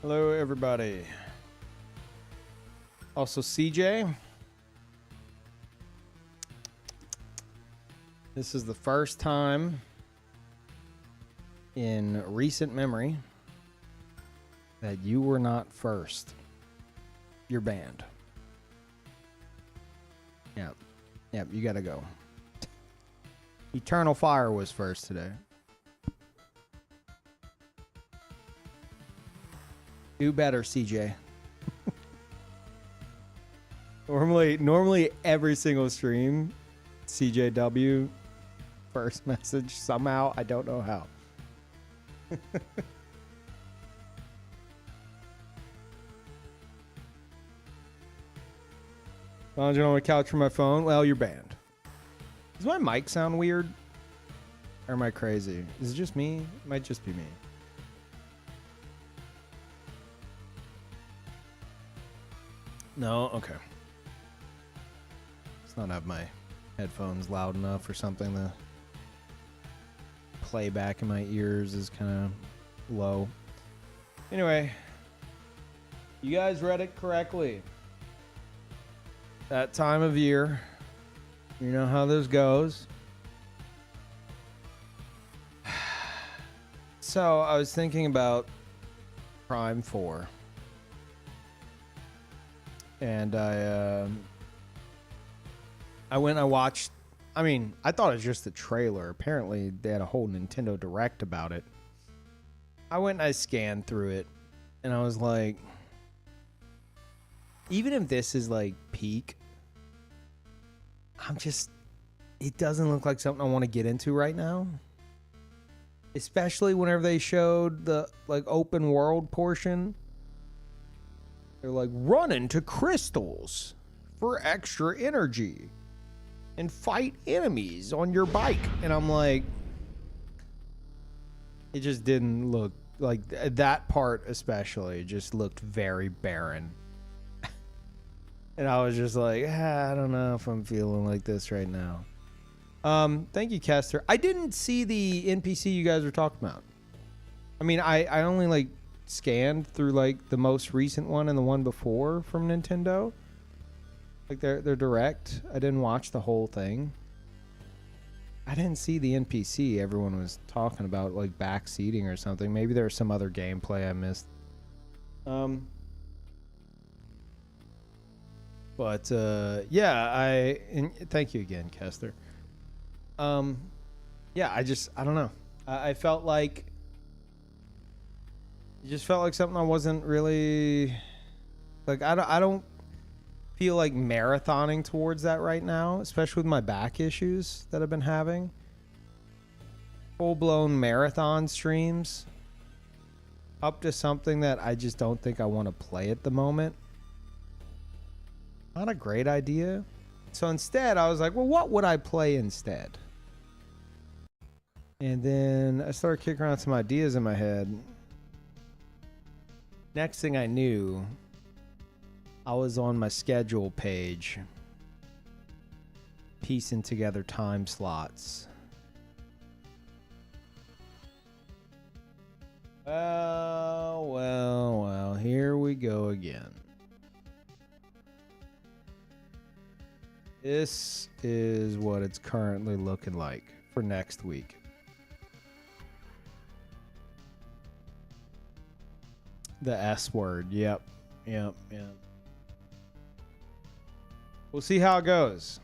Hello, everybody. Also, CJ. This is the first time in recent memory that you were not first. You're banned. Yep. Yep, you gotta go. Eternal Fire was first today. Do better, CJ. Normally every single stream, CJW, first message somehow. I don't know how. Lounging on the couch for my phone. Well, you're banned. Does my mic sound weird? Or am I crazy? Is it just me? It might just be me. No? Okay. Let's not have my headphones loud enough or something. The playback in my ears is kind of low. Anyway, you guys read it correctly. That time of year, you know how this goes. So I was thinking about Prime 4. And I went and I watched, I thought it was just the trailer. Apparently they had a whole Nintendo Direct about it. I went and I scanned through it and I was like, even if this is like peak, it doesn't look like something I want to get into right now. Especially whenever they showed the like open world portion. They're like, run into crystals for extra energy and fight enemies on your bike. And I'm like, it just didn't look like that part, especially just looked very barren. And I was just like, I don't know if I'm feeling like this right now. Thank you, Kester. I didn't see the NPC you guys were talking about. I only like scanned through like the most recent one and the one before from Nintendo. Like they're direct. I didn't watch the whole thing. I didn't see the NPC everyone was talking about, like backseating or something. Maybe there was some other gameplay I missed. But yeah, thank you again, Kester. Yeah, I don't know. I felt like it just felt like something I wasn't really like. I don't feel like marathoning towards that right now, especially with my back issues that I've been having. Full-blown marathon streams up to something that I just don't think I want to play at the moment. Not a great idea. So instead, I was like, well, what would I play instead? And then I started kicking around some ideas in my head. Next thing I knew, I was on my schedule page, piecing together time slots. Well, here we go again. This is what it's currently looking like for next week. The S word. Yep. We'll see how it goes.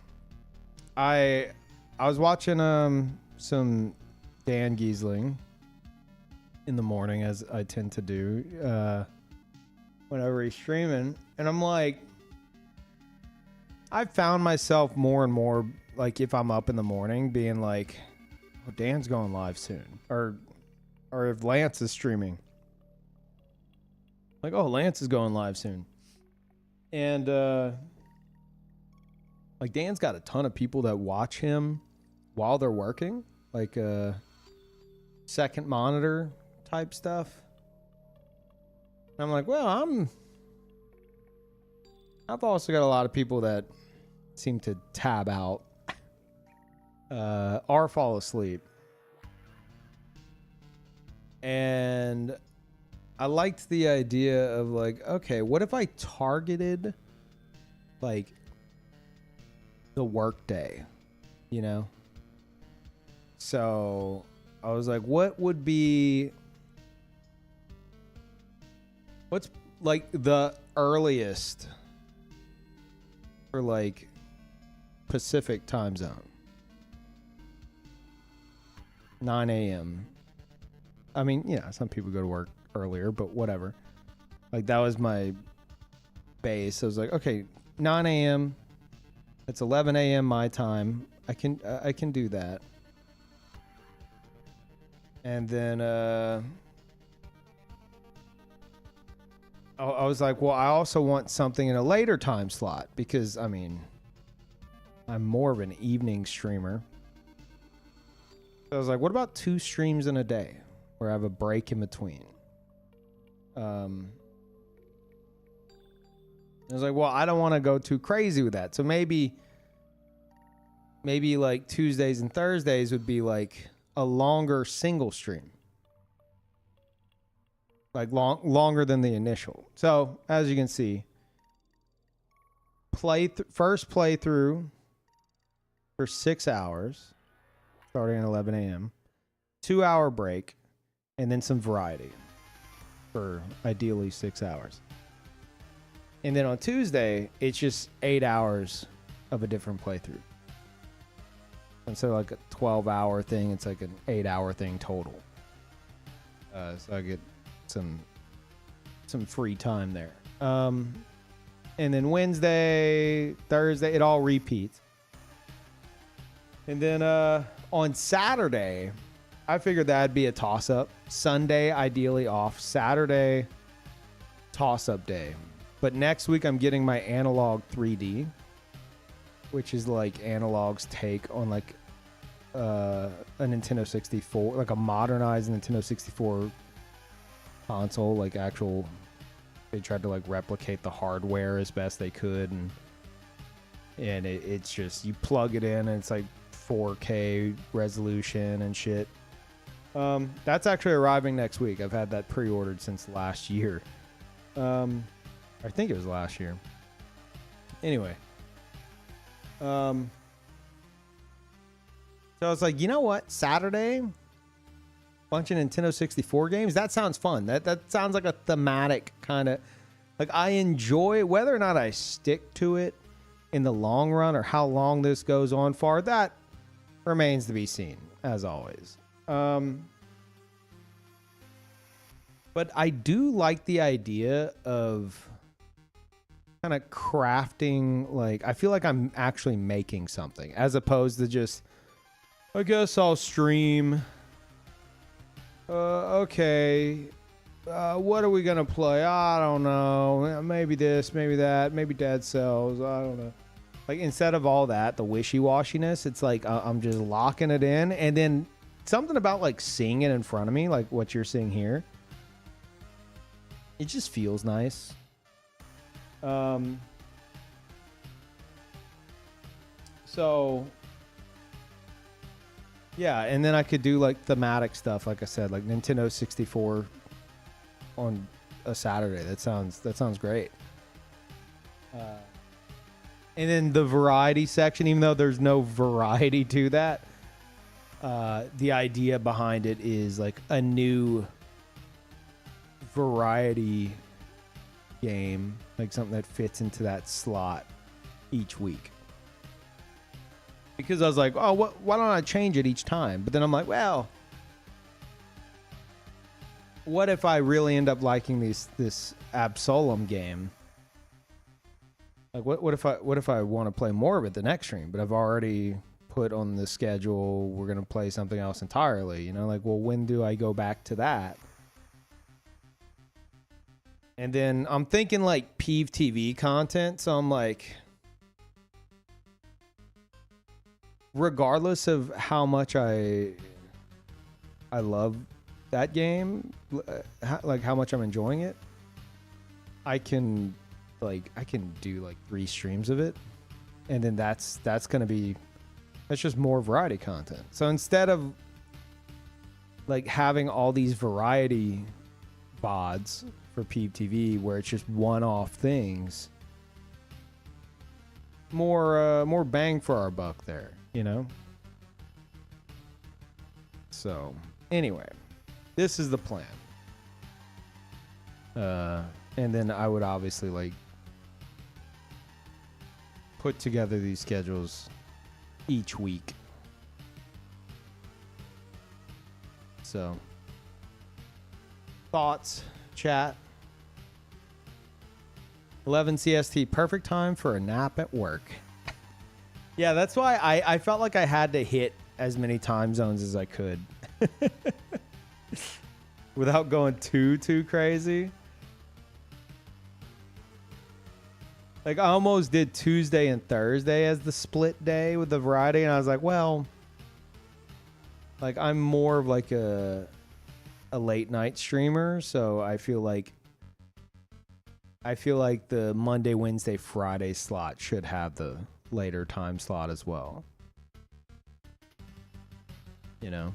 I was watching some Dan Giesling in the morning, as I tend to do whenever he's streaming, and I'm like, I've found myself more and more, like if I'm up in the morning, being like, oh, Dan's going live soon, or if Lance is streaming. Like, oh, Lance is going live soon. And, like, Dan's got a ton of people that watch him while they're working. Like, second monitor type stuff. And I'm like, well, I've also got a lot of people that seem to tab out or fall asleep. And I liked the idea of like, okay, what if I targeted like the work day, you know? So I was like, what's like the earliest for like Pacific time zone? 9 a.m. I mean, yeah, some people go to work earlier, but whatever. Like that was my base. I was like, okay, 9 a.m. It's 11 a.m. my time. I can do that. And then I was like, well, I also want something in a later time slot because I mean, I'm more of an evening streamer. So I was like, what about 2 streams in a day where I have a break in between? I was like, well, I don't want to go too crazy with that. So maybe like Tuesdays and Thursdays would be like a longer single stream. Like longer than the initial. So as you can see, first playthrough for 6 hours, starting at 11 a.m., 2-hour break, and then some variety for ideally 6 hours. And then on Tuesday, it's just 8 hours of a different playthrough. Instead of like a 12-hour thing, it's like an 8-hour thing total. So I get some free time there. And then Wednesday, Thursday, it all repeats. And then on Saturday, I figured that'd be a toss-up. Sunday, ideally off. Saturday, toss-up day. But next week, I'm getting my Analog 3D, which is like Analog's take on like a Nintendo 64, like a modernized Nintendo 64 console, like actual. They tried to like replicate the hardware as best they could, and it's just you plug it in and it's like 4K resolution and shit. That's actually arriving next week. I've had that pre-ordered since last year. I think it was last year. Anyway. So I was like, you know what? Saturday, bunch of Nintendo 64 games. That sounds fun. That sounds like a thematic kind of, like I enjoy whether or not I stick to it in the long run or how long this goes on for. That remains to be seen, as always. But I do like the idea of kind of crafting, like I feel like I'm actually making something as opposed to just, I guess I'll stream. Okay. What are we gonna play? I don't know. Maybe this, maybe that, maybe Dead Cells. I don't know. Like instead of all that, the wishy-washiness, it's like I'm just locking it in, and then something about like seeing it in front of me, like what you're seeing here. It just feels nice. So yeah, and then I could do like thematic stuff, like I said, like Nintendo 64 on a Saturday. That sounds great. And then the variety section, even though there's no variety to that, the idea behind it is like a new variety game, like something that fits into that slot each week. Because I was like, oh, why don't I change it each time? But then I'm like, well, what if I really end up liking this Absolem game? Like, what if I want to play more of it the next stream? But I've already put on the schedule, we're gonna play something else entirely. You know, like, well, when do I go back to that? And then I'm thinking like Peeve TV content, so I'm like, regardless of how much I love that game, like how much I'm enjoying it, I can do like 3 streams of it, and then that's just more variety content. So instead of like having all these variety VODs for Peeve TV where it's just one-off things. More bang for our buck there, you know? So, anyway, this is the plan. And then I would obviously like put together these schedules each week. So, thoughts, chat. 11 CST, perfect time for a nap at work. Yeah, that's why I felt like I had to hit as many time zones as I could. Without going too crazy. Like, I almost did Tuesday and Thursday as the split day with the variety, and I was like, well, like, I'm more of like a late night streamer, so I feel like the Monday, Wednesday, Friday slot should have the later time slot as well. You know?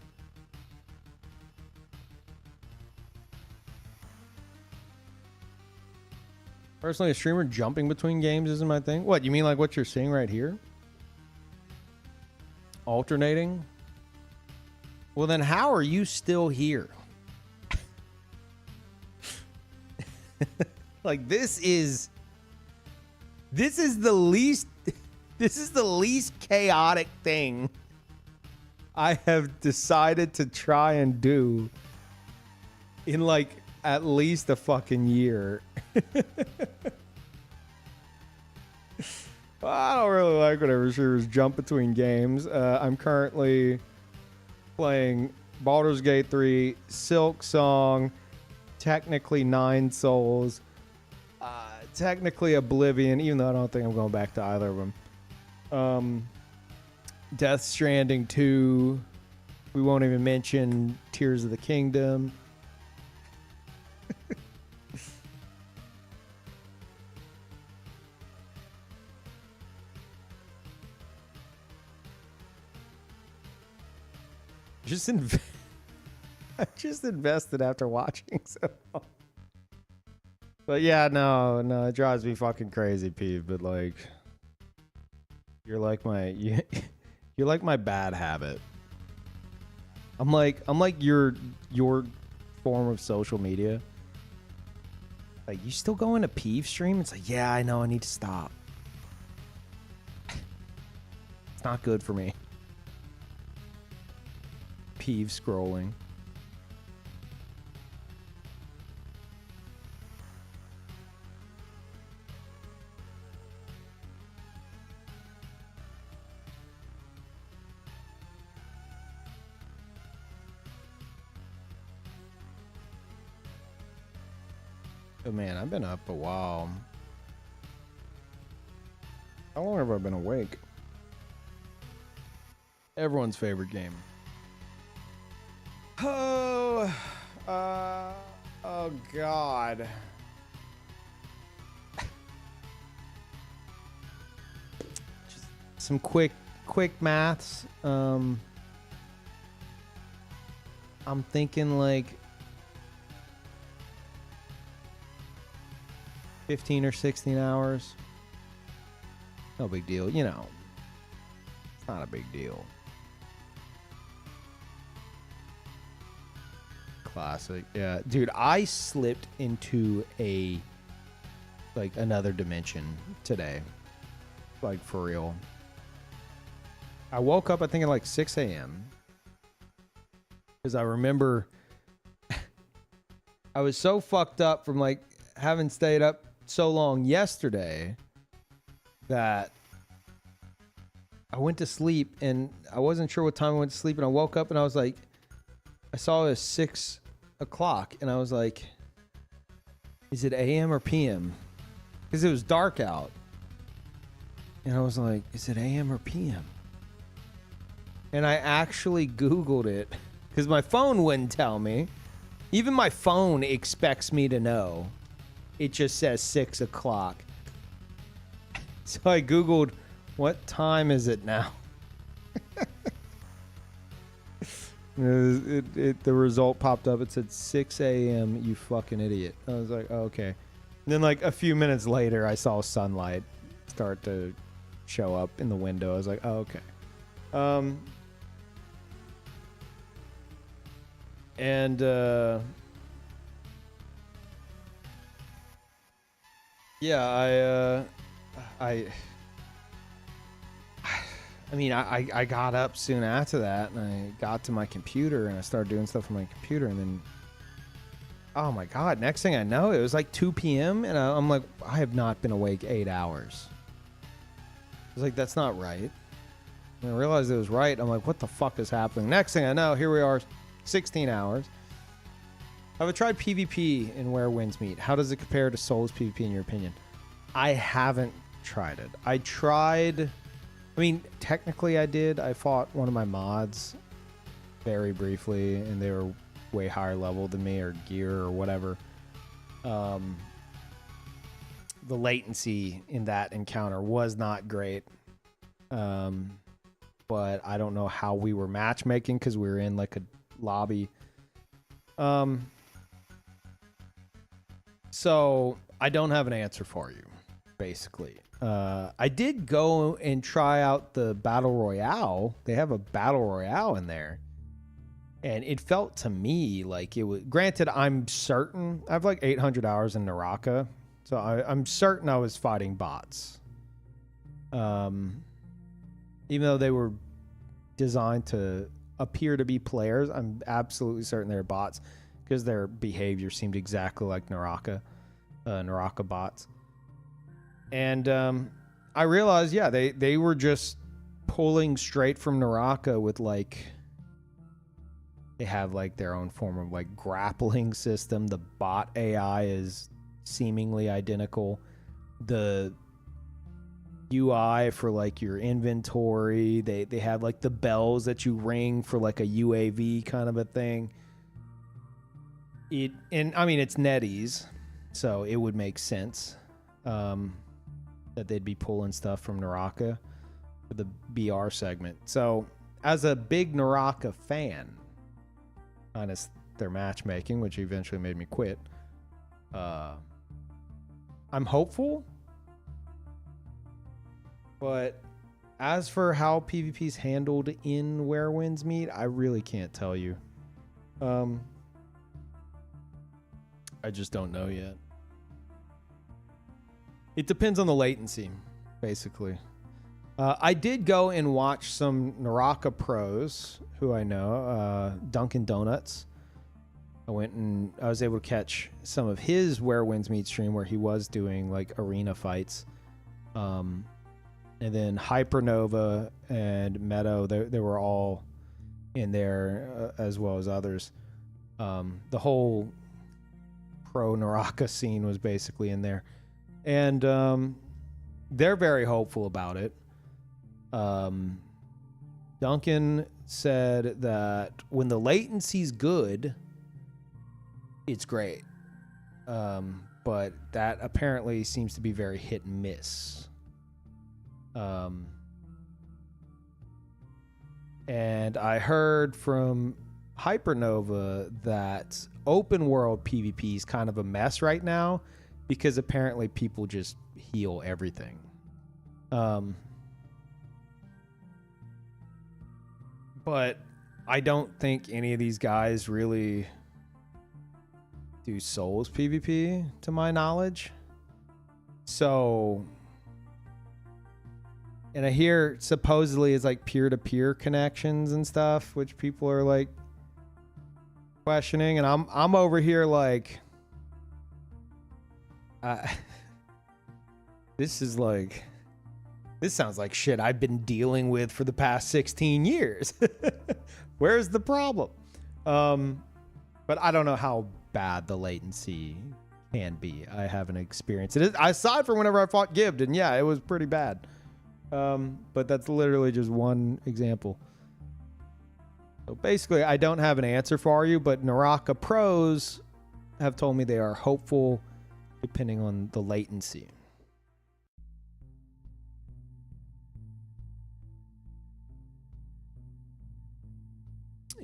Personally, a streamer jumping between games isn't my thing. What, you mean like what you're seeing right here? Alternating? Well, then how are you still here? Like, this is the least chaotic thing I have decided to try and do in like at least a fucking year. I don't really like whenever streamers jump between games. I'm currently playing Baldur's Gate 3, Silk Song, technically 9 Souls, technically Oblivion, even though I don't think I'm going back to either of them. Death Stranding 2. We won't even mention Tears of the Kingdom. I just invested after watching so long. But yeah, no, it drives me fucking crazy, Peeve. But like, you're like my bad habit. I'm like your form of social media. Like, you still going to Peeve stream? It's like, yeah, I know, I need to stop. It's not good for me. Peeve scrolling. Oh man, I've been up a while. How long have I been awake? Everyone's favorite game. Oh God. Just some quick maths. I'm thinking like 15 or 16 hours. No big deal, you know. It's not a big deal. Classic. Yeah, dude, I slipped into another dimension today. Like, for real. I woke up, I think, at like 6 a.m. Because I remember I was so fucked up from like having stayed up so long yesterday that I went to sleep and I wasn't sure what time I went to sleep, and I woke up and I was like, I saw it was 6 o'clock and I was like, is it AM or PM? Because it was dark out. And I was like, is it AM or PM? And I actually Googled it because my phone wouldn't tell me. Even my phone expects me to know. It just says 6 o'clock. So I Googled, what time is it now? The result popped up. It said 6 a.m. You fucking idiot. I was like, oh, okay. And then like a few minutes later, I saw sunlight start to show up in the window. I was like, oh, okay. And yeah, I mean, I got up soon after that, and I got to my computer, and I started doing stuff on my computer, and then, oh my God, next thing I know, it was like 2 p.m., and I'm like, I have not been awake 8 hours. I was like, that's not right. And I realized it was right. I'm like, what the fuck is happening? Next thing I know, here we are, 16 hours. Have I tried PvP in Where Winds Meet? How does it compare to Souls PvP in your opinion? I haven't tried it. I tried... I mean, technically I did. I fought one of my mods very briefly, and they were way higher level than me, or gear, or whatever. The latency in that encounter was not great. But I don't know how we were matchmaking, because we were in like a lobby. So I don't have an answer for you, basically. I did go and try out the Battle Royale. They have a Battle Royale in there. And it felt to me like it was... Granted, I'm certain... I have like 800 hours in Naraka. So I'm certain I was fighting bots. Even though they were designed to appear to be players, I'm absolutely certain they're bots. Because their behavior seemed exactly like Naraka bots. And I realized, yeah, they were just pulling straight from Naraka with like... They have like their own form of like grappling system. The bot AI is seemingly identical. The UI for like your inventory, they have like the bells that you ring for like a UAV kind of a thing. And I mean, it's NetEase, so it would make sense that they'd be pulling stuff from Naraka for the BR segment. So as a big Naraka fan, minus their matchmaking, which eventually made me quit, I'm hopeful. But as for how PvP's handled in Where Winds Meet, I really can't tell you. I just don't know yet. It depends on the latency, basically. I did go and watch some Naraka pros who I know, Dunkin' Donuts. I went and I was able to catch some of his Where Winds Meet stream where he was doing like arena fights. And then Hypernova and Meadow, they were all in there as well as others. The whole pro Naraka scene was basically in there. And they're very hopeful about it. Duncan said that when the latency's good, it's great. But that apparently seems to be very hit and miss. And I heard from Hypernova that open world PvP is kind of a mess right now because apparently people just heal everything. But I don't think any of these guys really do Souls PvP, to my knowledge. So, and I hear supposedly it's like peer-to-peer connections and stuff, which people are like questioning, and I'm over here like, this sounds like shit I've been dealing with for the past 16 years. Where's the problem? But I don't know how bad the latency can be. I haven't experienced it. Aside from whenever I fought Gibbed, and yeah, it was pretty bad. But that's literally just one example. So basically, I don't have an answer for you, but Naraka pros have told me they are hopeful depending on the latency.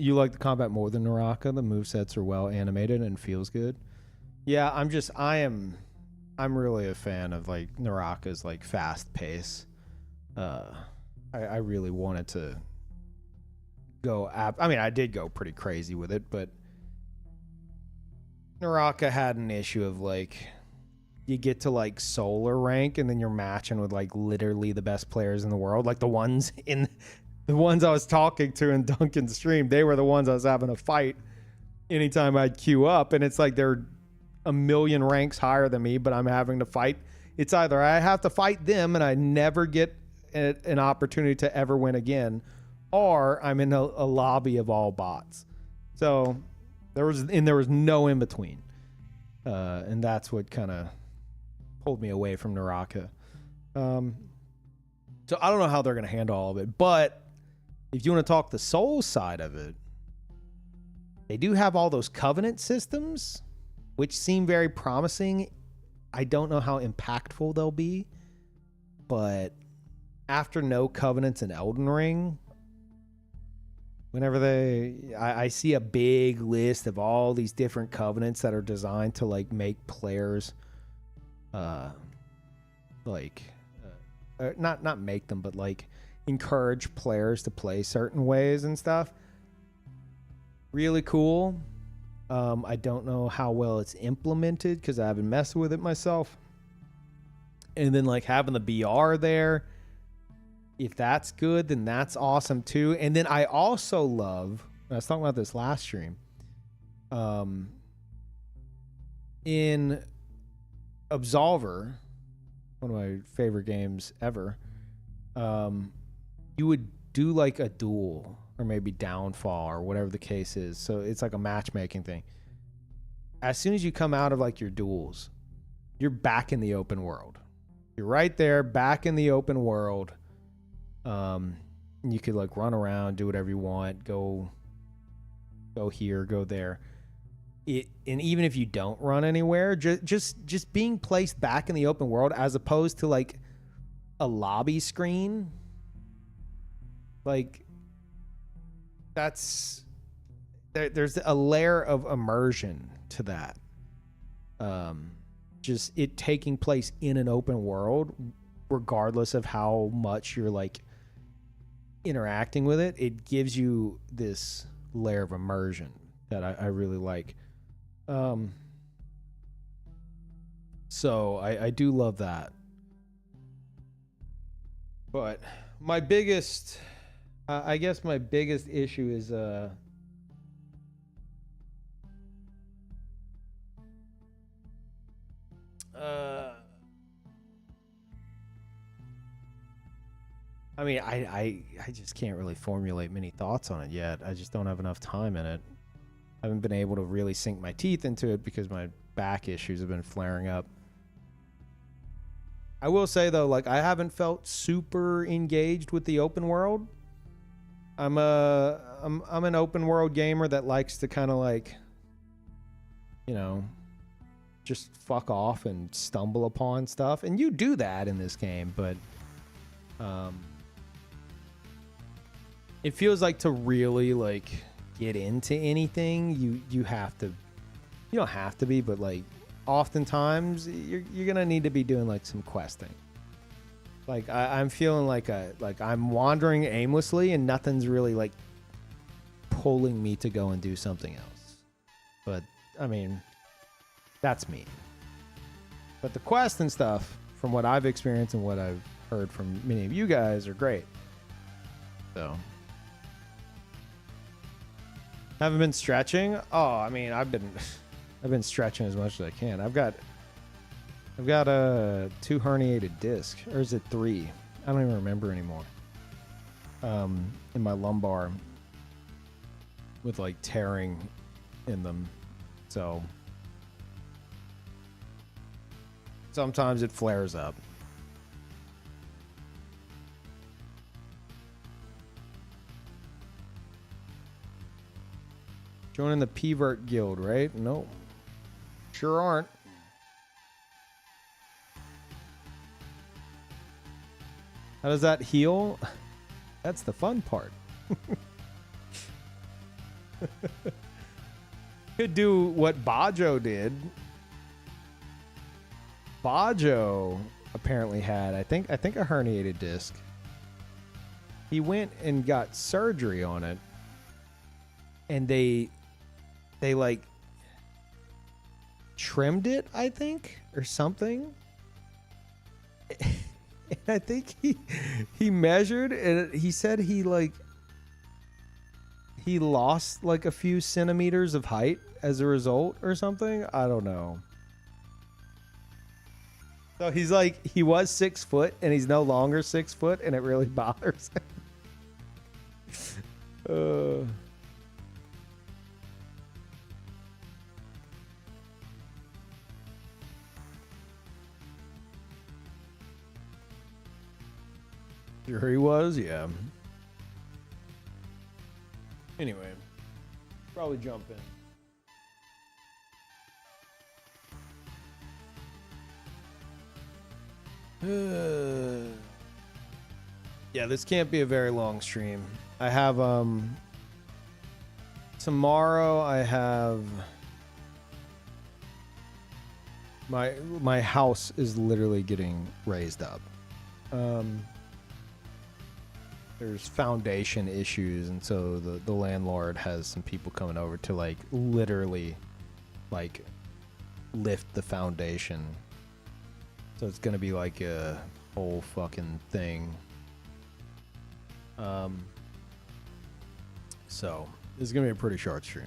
You like the combat more than Naraka? The movesets are well animated and feels good. Yeah, I'm really a fan of like Naraka's like fast pace. I really wanted to go I mean, I did go pretty crazy with it, but Naraka had an issue of like you get to like solar rank and then you're matching with like literally the best players in the world. Like the ones I was talking to in Duncan's stream, they were the ones I was having a fight anytime I'd queue up, and it's like they're a million ranks higher than me, but I'm having to fight. It's either I have to fight them and I never get an opportunity to ever win again, or I'm in a lobby of all bots. So there was no in between, and that's what kind of pulled me away from Naraka. So I don't know how they're going to handle all of it, but if you want to talk the soul side of it, they do have all those covenant systems, which seem very promising. I don't know how impactful they'll be, but after no covenants in Elden Ring, whenever I see a big list of all these different covenants that are designed to like make players, not make them, but like encourage players to play certain ways and stuff. Really cool. I don't know how well it's implemented because I haven't messed with it myself. And then like having the BR there, if that's good, then that's awesome too. And then I also love, I was talking about this last stream, in Absolver, one of my favorite games ever, you would do like a duel or maybe downfall or whatever the case is. So it's like a matchmaking thing. As soon as you come out of like your duels, you're back in the open world. You're right there, back in the open world. You could like run around, do whatever you want, go here, go there. And even if you don't run anywhere, just being placed back in the open world as opposed to like a lobby screen, like there's a layer of immersion to that. Just it taking place in an open world, regardless of how much you're like interacting with it, it gives you this layer of immersion that I really like. So I do love that. But my biggest, I guess my biggest issue is I mean, I just can't really formulate many thoughts on it yet. I just don't have enough time in it. I haven't been able to really sink my teeth into it because my back issues have been flaring up. I will say though, like I haven't felt super engaged with the open world. I'm an open world gamer that likes to kind of like, you know, just fuck off and stumble upon stuff. And you do that in this game, but it feels like to really like get into anything, you have to, you don't have to be, but like oftentimes you're gonna need to be doing like some questing. Like I'm feeling like I'm wandering aimlessly and nothing's really like pulling me to go and do something else. But I mean, that's me. But the quest and stuff, from what I've experienced and what I've heard from many of you guys, are great. So haven't been stretching. Oh, I mean, I've been stretching as much as I can. I've got 2 herniated discs, or is it 3? I don't even remember anymore. In my lumbar, with like tearing in them. So sometimes it flares up. Joining the Peeve guild, right? No. Sure aren't. How does that heal? That's the fun part. Could do what Bajo did. Bajo apparently had, I think a herniated disc. He went and got surgery on it, and they like trimmed it, I think, or something. And I think he measured, and he said he lost like a few centimeters of height as a result or something. I don't know. So he's like, he was 6 foot and he's no longer 6 foot, and it really bothers him. Sure he was, yeah. Anyway, probably jump in. Yeah, this can't be a very long stream. I have tomorrow I have my house is literally getting raised up. There's foundation issues, and so the landlord has some people coming over to like literally like lift the foundation. So it's gonna be like a whole fucking thing. So this is gonna be a pretty short stream,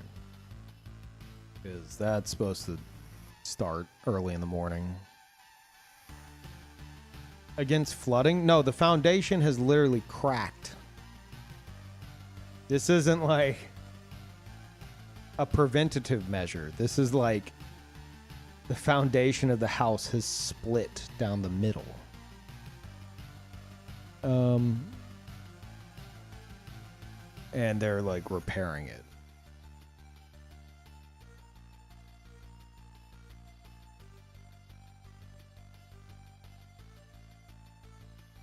because that's supposed to start early in the morning. Against flooding? No, the foundation has literally cracked. This isn't like a preventative measure. This is like the foundation of the house has split down the middle. And they're like repairing it.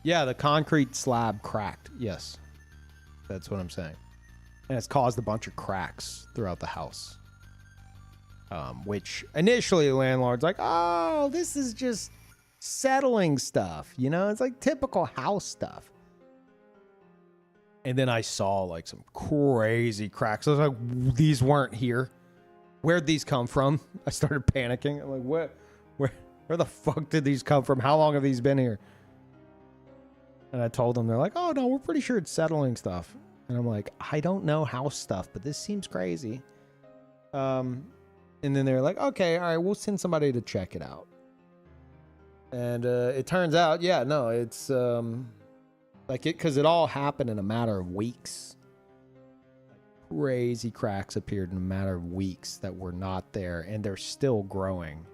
Yeah, the concrete slab cracked. Yes. That's what I'm saying. And it's caused a bunch of cracks throughout the house. Which initially the landlord's like, oh, this is just settling stuff. You know, it's like typical house stuff. And then I saw like some crazy cracks. I was like, these weren't here. Where'd these come from? I started panicking. I'm like, where the fuck did these come from? How long have these been here? And I told them, they're like, oh, no, we're pretty sure it's settling stuff. And I'm like, I don't know house stuff, but this seems crazy. And then they're like, okay, all right, we'll send somebody to check it out. And it turns out, yeah, no, it's like it, because it all happened in a matter of weeks. Crazy cracks appeared in a matter of weeks that were not there, and they're still growing.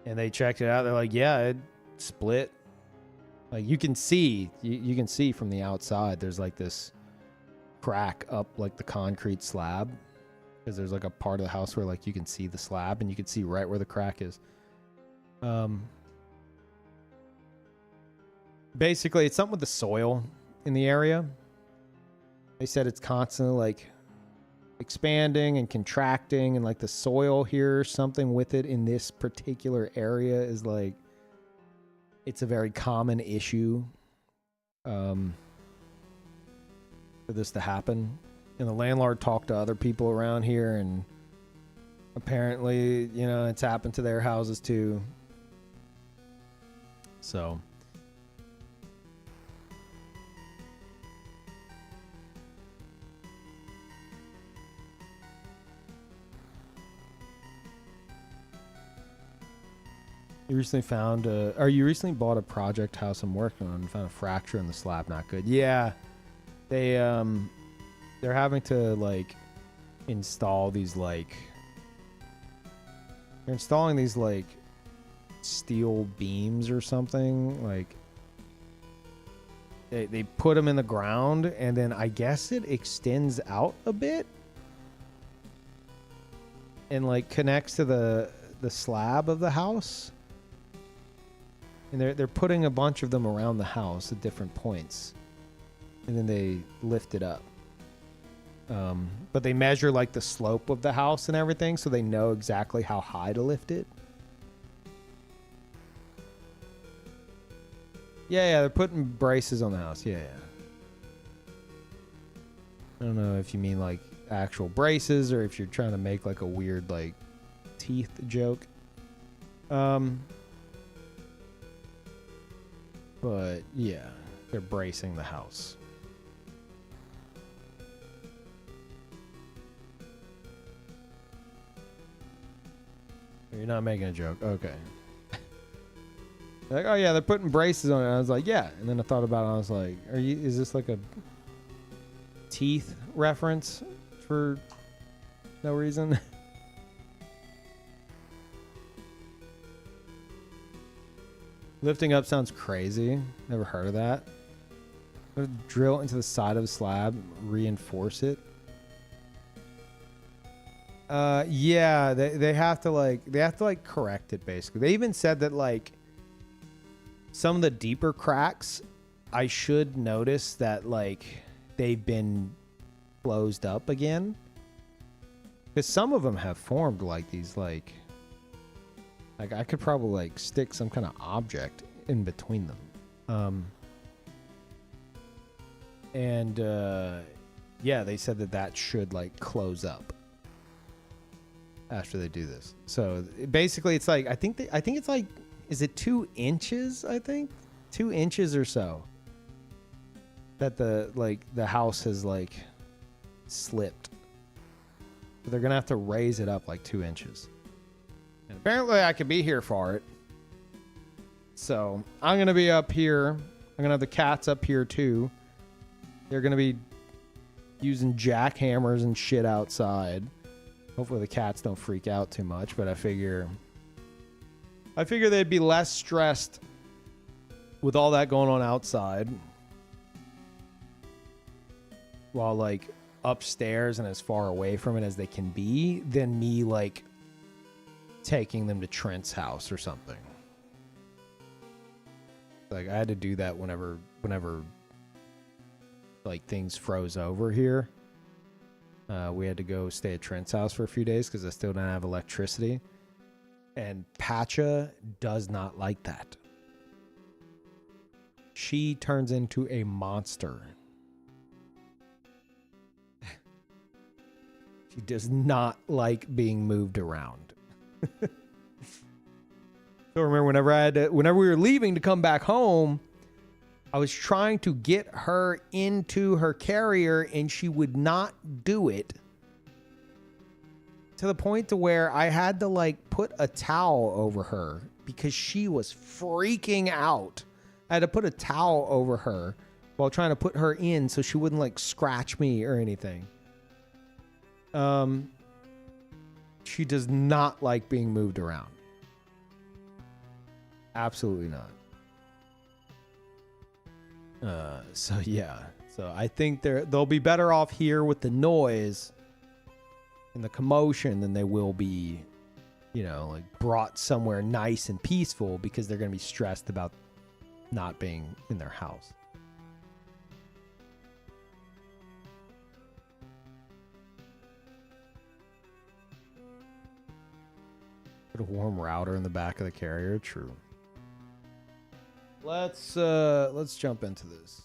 And they checked it out. They're like, yeah, it split. Like you can see, you can see from the outside, there's like this crack up like the concrete slab. Because there's like a part of the house where like you can see the slab and you can see right where the crack is. Basically, it's something with the soil in the area. They said it's constantly like expanding and contracting, and like the soil here, something with it in this particular area is like, it's a very common issue for this to happen. And the landlord talked to other people around here, and apparently, you know, it's happened to their houses too. So you recently found you recently bought a project house I'm working on and found a fracture in the slab. Not good. Yeah. They're having to like install these like, they're installing these like steel beams or something. Like they put them in the ground, and then I guess it extends out a bit and like connects to the slab of the house. And they're putting a bunch of them around the house at different points. and then they lift it up. But they measure like the slope of the house and everything, so they know exactly how high to lift it. Yeah, they're putting braces on the house. Yeah. I don't know if you mean like actual braces or if you're trying to make like a weird like teeth joke. But yeah, they're bracing the house. You're not making a joke. Okay. Like, oh yeah, they're putting braces on it. I was like, yeah. And then I thought about it. I was like, is this like a teeth reference for no reason? Lifting up sounds crazy. Never heard of that. Drill into the side of the slab, reinforce it. Yeah, they have to like correct it basically. They even said that like some of the deeper cracks, I should notice that like they've been closed up again. Because some of them have formed like these like I could probably like stick some kind of object in between them. Yeah, they said that should like close up after they do this. So basically it's like I think it's like, is it 2 inches? I think 2 inches or so that the house has like slipped. But they're gonna have to raise it up like 2 inches. And apparently I could be here for it. So I'm gonna be up here. I'm gonna have the cats up here too. They're gonna be using jackhammers and shit outside. Hopefully the cats don't freak out too much, but I figure they'd be less stressed with all that going on outside while like upstairs and as far away from it as they can be than me like taking them to Trent's house or something. Like I had to do that whenever like things froze over here. We had to go stay at Trent's house for a few days because I still didn't have electricity. And Patcha does not like that. She turns into a monster. She does not like being moved around. So remember whenever we were leaving to come back home, I was trying to get her into her carrier and she would not do it. To the point to where I had to like put a towel over her because she was freaking out. I had to put a towel over her while trying to put her in so she wouldn't like scratch me or anything. She does not like being moved around. Absolutely not. So yeah. So I think they'll be better off here with the noise and the commotion than they will be, you know, like brought somewhere nice and peaceful because they're going to be stressed about not being in their house. Put a warm router in the back of the carrier. True. Let's jump into this.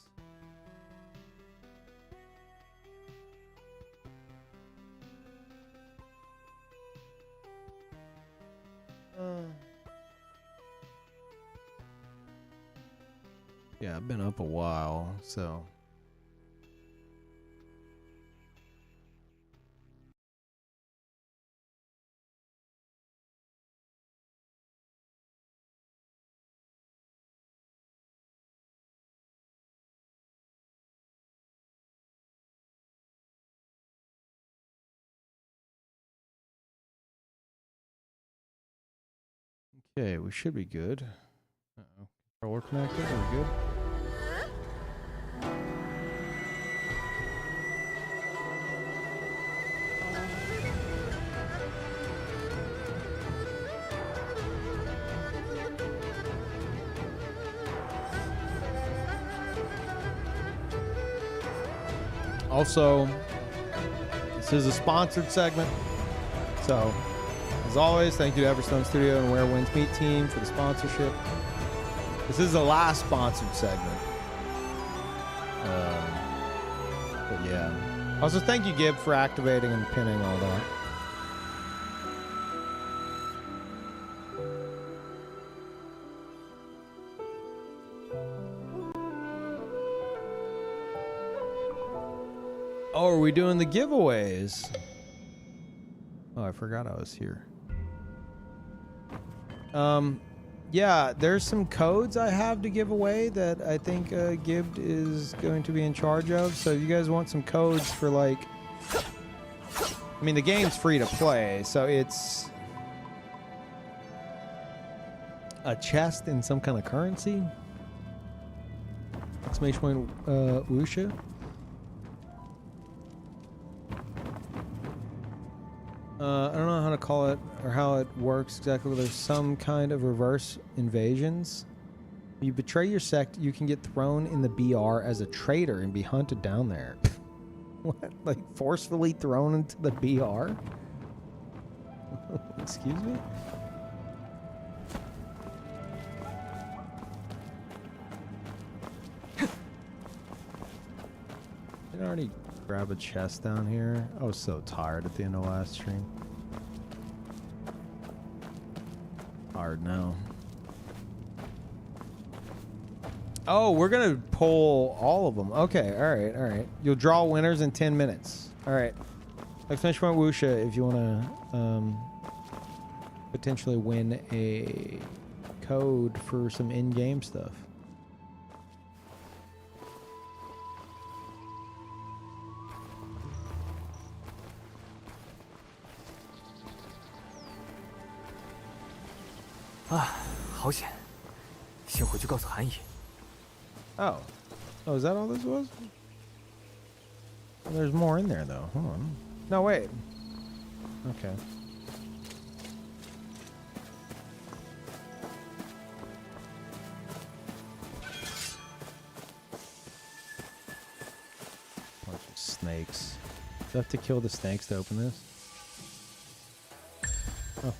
Yeah, I've been up a while, so. Okay, we should be good. Uh-oh. Controller connected, are we good? Also, this is a sponsored segment. So, as always, thank you to Everstone Studio and Where Winds Meet team for the sponsorship. This is the last sponsored segment. But yeah. Also, thank you, Gib, for activating and pinning all that. Oh, are we doing the giveaways? Oh, I forgot I was here. Yeah, there's some codes I have to give away that I think Gibbed is going to be in charge of. So if you guys want some codes for, like... I mean, the game's free to play, so it's... a chest in some kind of currency? Exclamation point, Wusha? I don't know how to call it or how it works exactly, but there's some kind of reverse invasions. If you betray your sect, you can get thrown in the BR as a traitor and be hunted down there. What? Like forcefully thrown into the BR? Excuse me? Did I already grab a chest down here? I was so tired at the end of last stream. Hard now. Oh, we're gonna pull all of them. Okay, all right. You'll draw winners in 10 minutes. All right. Exclamation point Wusha if you want to potentially win a code for some in-game stuff. Oh, is that all this was? Well, there's more in there, though. Hold on. No, wait. Okay. Bunch of snakes. Do I have to kill the snakes to open this? Oh.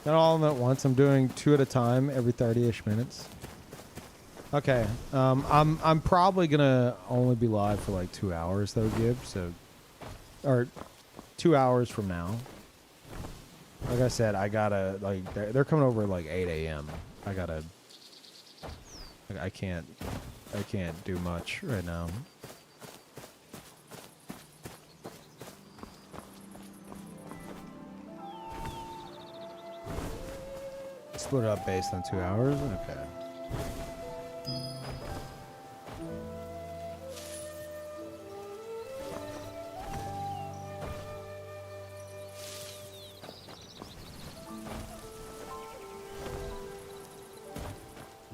Not all of them at once. I'm doing 2 at a time every 30-ish minutes. Okay. I'm probably gonna only be live for like 2 hours though, Gib. So, or 2 hours from now. Like I said, I gotta like they're coming over at like 8 a.m. I gotta. I can't do much right now. Split it up based on 2 hours? Okay.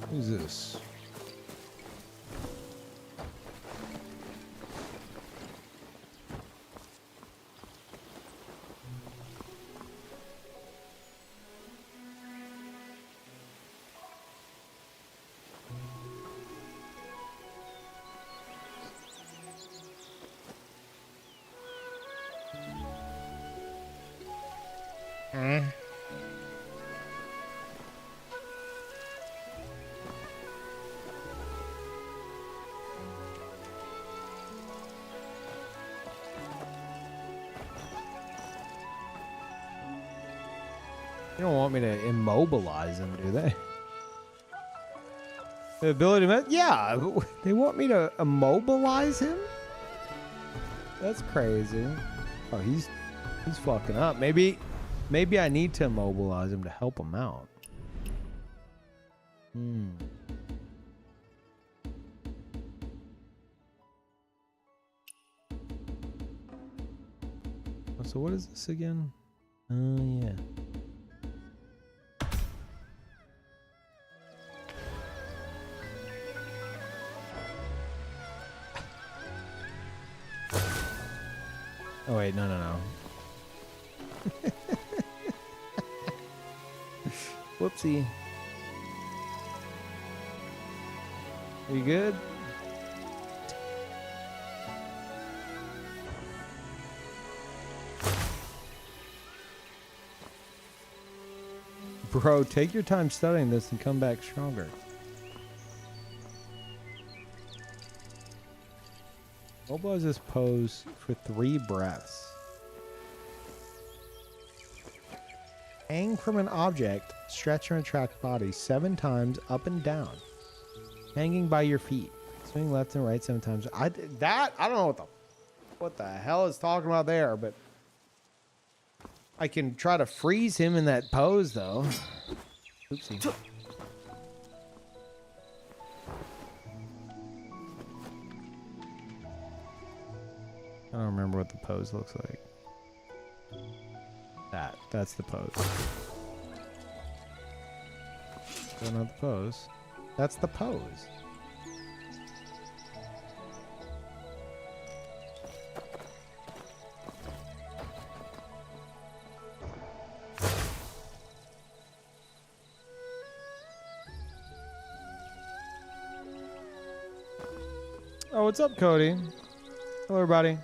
Who's this? They don't want me to immobilize him, do they? The ability to... Yeah, they want me to immobilize him? That's crazy. Oh, he's fucking up. Maybe I need to immobilize him to help him out. Oh, so what is this again? Oh, yeah. Oh wait, no. Whoopsie. Are you good? Bro, take your time studying this and come back stronger. Mobilize this pose for 3 breaths. Hang from an object, stretch and retract body 7 times up and down. Hanging by your feet. Swing left and right 7 times. I don't know what the hell is talking about there, but I can try to freeze him in that pose though. Oopsie. I don't remember what the pose looks like. That's the pose. Still not the pose. That's the pose. Oh, what's up, Cody? Hello, everybody.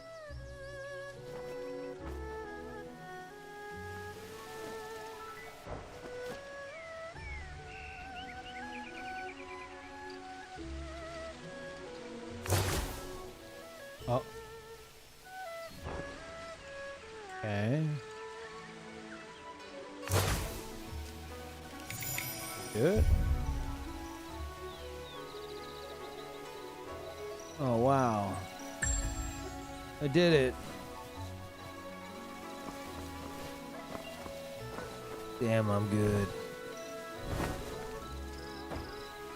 Oh. Okay. Good. Oh, wow. I did it. Damn, I'm good.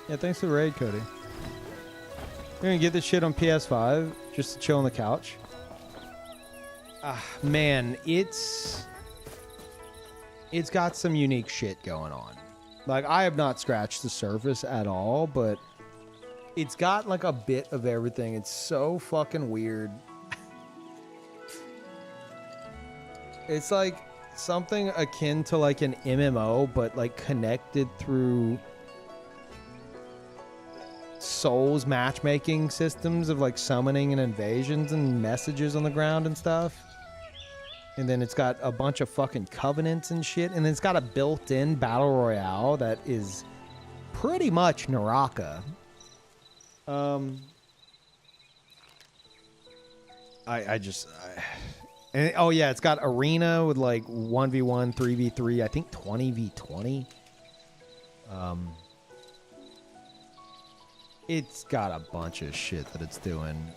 Yeah, thanks for the raid, Cody. You're gonna get this shit on PS5 just to chill on the couch. Ah, man, it's got some unique shit going on. Like, I have not scratched the surface at all, but it's got like a bit of everything. It's so fucking weird. It's like something akin to like an MMO, but like connected through Souls matchmaking systems of like summoning and invasions and messages on the ground and stuff. And then it's got a bunch of fucking covenants and shit. And then it's got a built-in battle royale that is pretty much Naraka. Oh yeah, it's got arena with like 1v1, 3v3, I think 20v20. It's got a bunch of shit that it's doing.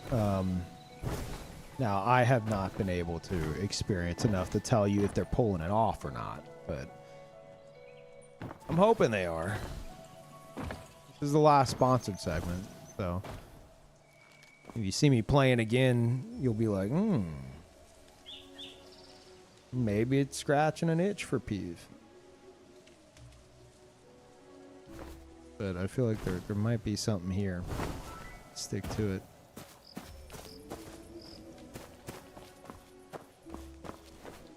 Now, I have not been able to experience enough to tell you if they're pulling it off or not, but I'm hoping they are. This is the last sponsored segment, so if you see me playing again, you'll be like, maybe it's scratching an itch for Peeve. But I feel like there might be something here. Stick to it.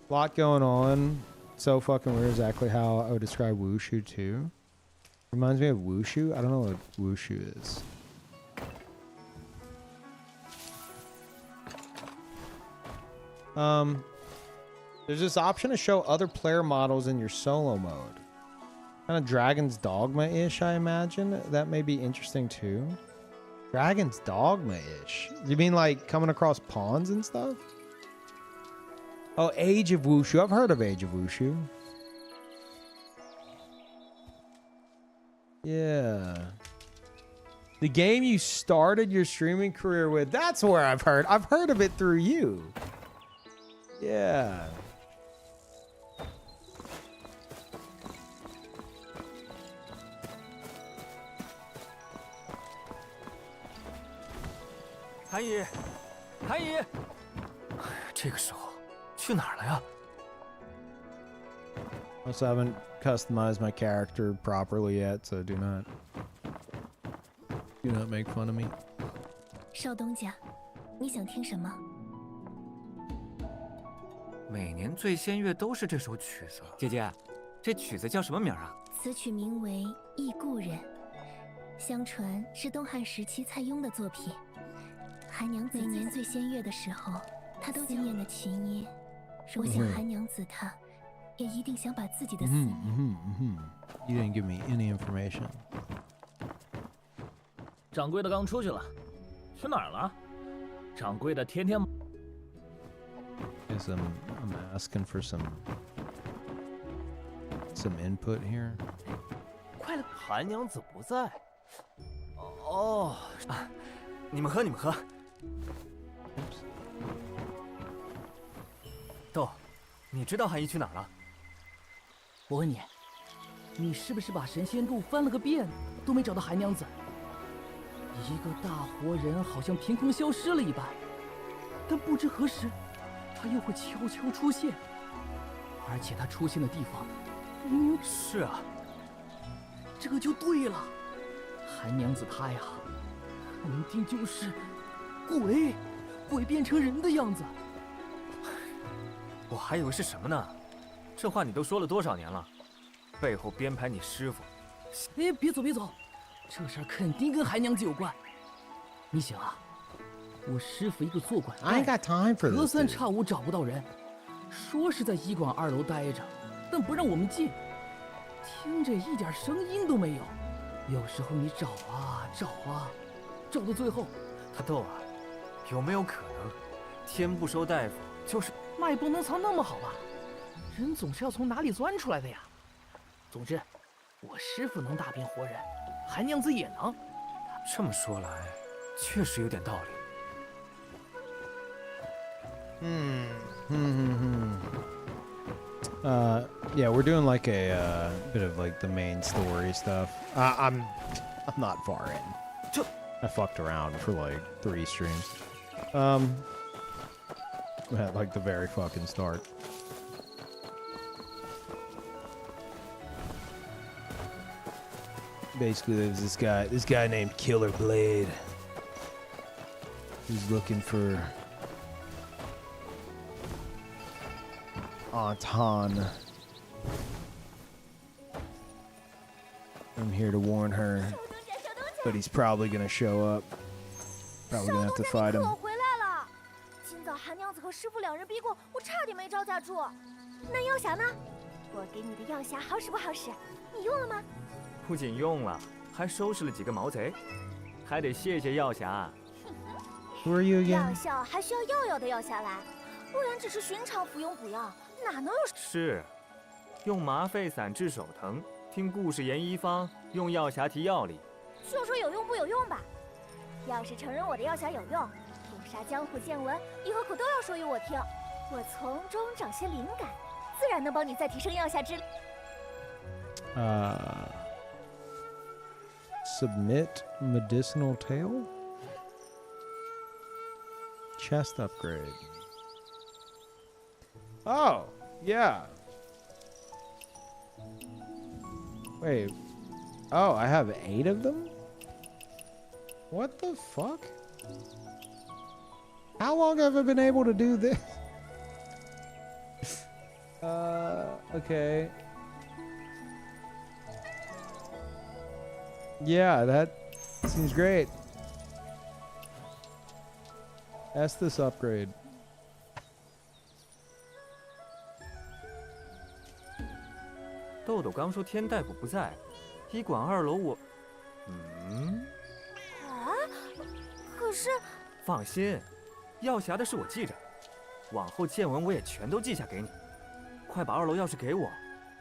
Lot going on. So fucking weird. Exactly how I would describe Wushu too. Reminds me of Wushu. I don't know what Wushu is. There's this option to show other player models in your solo mode. Kind of Dragon's Dogma-ish, I imagine. That may be interesting too. Dragon's Dogma-ish? You mean like coming across pawns and stuff? Oh, Age of Wushu. I've heard of Age of Wushu. Yeah. The game you started your streaming career with. That's where I've heard. I've heard of it through you. Yeah.韩姨，韩姨，这个时候去哪儿了呀？ Also haven't customized my character properly yet, so do not make fun of me. 少东家，你想听什么？每年醉仙月都是这首曲子。姐姐，这曲子叫什么名啊？此曲名为《忆故人》，相传是东汉时期蔡邕的作品。韩娘子每年最仙乐的时候，她都思念的琴音。我想韩娘子她也一定想把自己的思念。You didn't give me any information. 掌柜的刚出去了，去哪儿了？掌柜的天天。Guess I'm asking for some input here. 快了，韩娘子不在。哦，啊，你们喝，你们喝。豆，你知道韩姨去哪儿了？我问你，你是不是把神仙渡翻了个遍，都没找到韩娘子？一个大活人好像凭空消失了一般，但不知何时，他又会悄悄出现，而且他出现的地方，是啊，这就对了。韩娘子她呀，肯定就是鬼变成人的样子。我还以为是什么呢？这话你都说了多少年了？背后编排你师傅。哎，别走别走，这事儿肯定跟韩娘子有关。你想啊，我师傅一个做管I ain't 带， got time for 隔 this. 三 dude. 差五找不到人，说是在医馆2楼待着，但不让我们进，听着一点声音都没有。有时候你找啊找啊，找到最后，他豆啊，有没有可能，天不收大夫就是脉不能藏那么好吧？人总是要从哪里钻出来的呀。总之，我师傅能大变活人，韩娘子也能。这么说来，确实有点道理。Yeah, we're doing like a bit of like the main story stuff. I'm not far in. I fucked around for like 3 streams. At like the very fucking start. Basically, there's this guy named Killer Blade. Who's looking for Aunt Han. I'm here to warn her, but he's probably gonna show up. Probably gonna have to fight him. 回来了。今早韩娘子和师傅2人逼过，我差点没招架住。那药匣呢？我给你的药匣好使不好使？你用了吗？不仅用了，还收拾了几个毛贼，还得谢谢药匣。Who are you 药 again? 效还需要药药的药下来，不然只是寻常服用补药，哪能有？是，用麻沸散治手疼，听故事研医方，用药匣提药理。说说有用不有用吧。要是承认我的药匣有用，有啥江湖见闻，以后可都要说与我听。我从中找些灵感，自然能帮你再提升药匣质。Submit medicinal tail? Chest upgrade. Oh, yeah. Wait. Oh, I have 8 of them? What the fuck? How long have I been able to do this? Okay. Yeah, that seems great. Estus upgrade. 豆豆刚说天大夫不在，医馆2楼我，啊？可是放心，药匣的事我记着，往后见闻我也全都记下给你。快把2楼钥匙给我，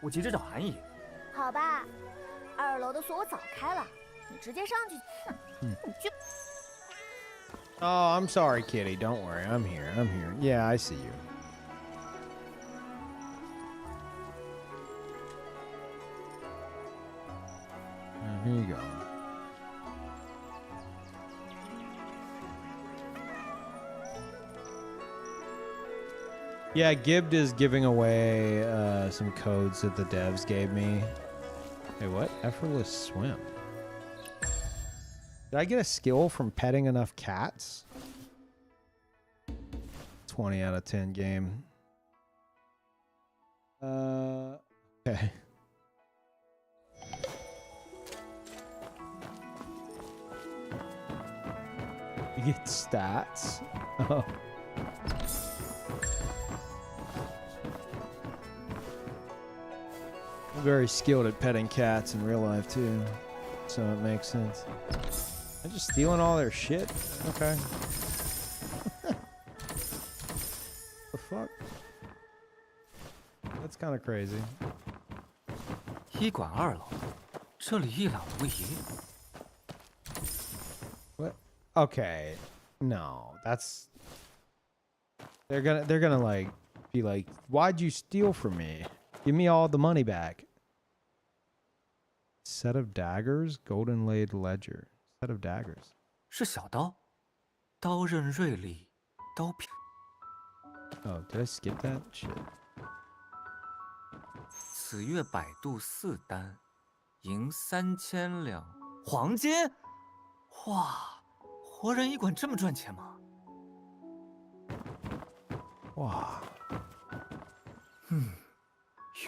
我急着找韩姨。好吧，2楼的锁我早开了，你直接上去。哼，你就。Oh, I'm sorry, kitty. Don't worry. I'm here. I'm here. Yeah, I see you. Here you go. Yeah, Gibbed is giving away some codes that the devs gave me. Hey, what? Effortless swim. Did I get a skill from petting enough cats? 20 out of 10 game. Okay. get stats. Oh. I'm very skilled at petting cats in real life too, so it makes sense. I'm just stealing all their shit. Okay. The fuck? That's kind of crazy. 医馆2楼，这里一览无遗。 What? Okay. No, that's. They're gonna like be like, why'd you steal from me? Give me all the money back. Set of daggers, golden laid ledger. Set of daggers. 是小刀，刀刃锐利，刀片。 Oh, did I skip that? Shit. 此月百度4单，银3000两，黄金。哇，活人医馆这么赚钱吗？ Wow.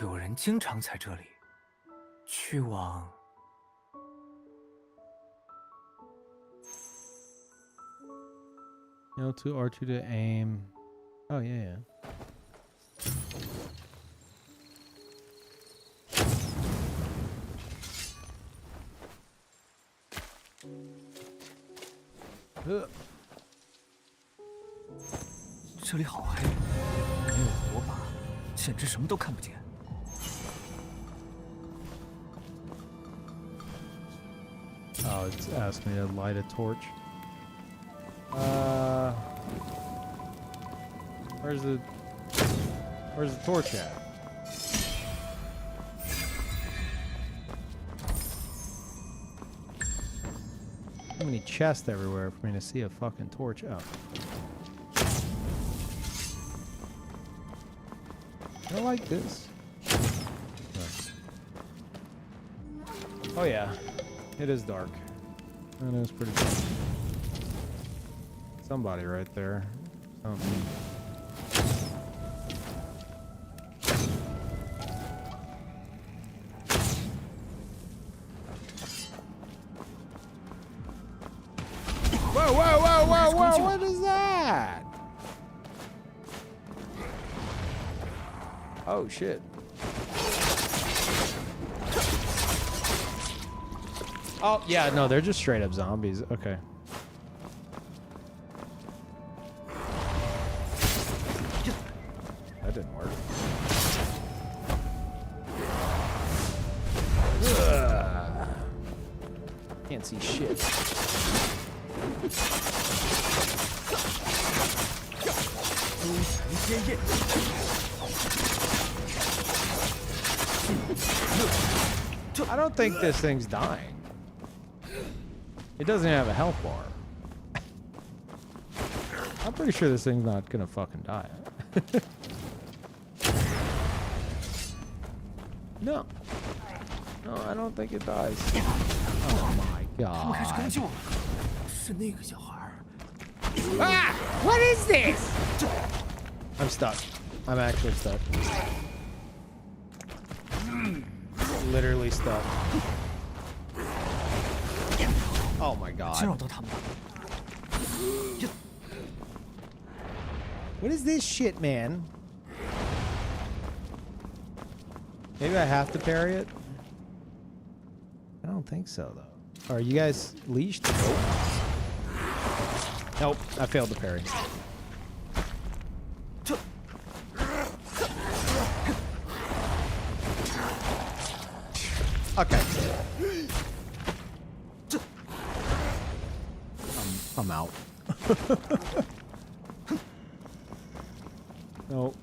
有人经常在这里，去往 L2, R2 to aim. Oh, yeah. Ugh. 这里好黑，没有火把，简直什么都看不见。 Oh, it's asked me to light a torch. Where's the torch at? Too many chests everywhere for me to see a fucking torch. Oh. I like this. Oh yeah. It is dark. It is pretty dark. Somebody right there. Something. Whoa, whoa, whoa, whoa, whoa, what is that? Oh, shit. Oh, yeah, no, they're just straight up zombies. Okay. That didn't work. Ugh. Can't see shit. I don't think this thing's dying. It doesn't have a health bar. I'm pretty sure this thing's not gonna fucking die. No. No, I don't think it dies. Oh my god. Ah! What is this? I'm stuck. I'm actually stuck. Literally stuck. Oh my god. What is this shit, man? Maybe I have to parry it? I don't think so, though. Are you guys leashed? Nope. Nope, I failed to parry. Okay. I'm out. Nope.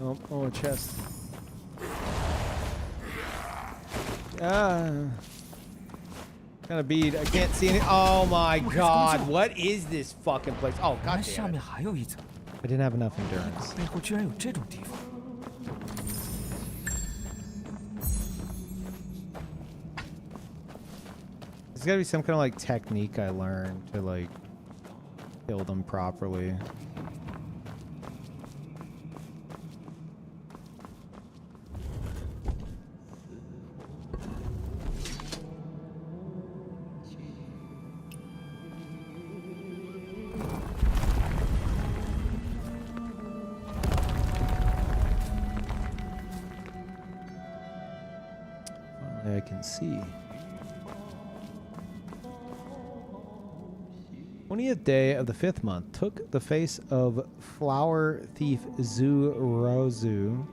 Nope. Oh, a chest. Kind of bead. I can't see any. Oh my god. What is this fucking place? Oh, god damn it. I didn't have enough endurance. 背后居然有这种地方。 There's gotta be some kind of like technique I learned to like kill them properly. I can see. 20th day of the 5th month. Took the face of flower thief Zu Rozu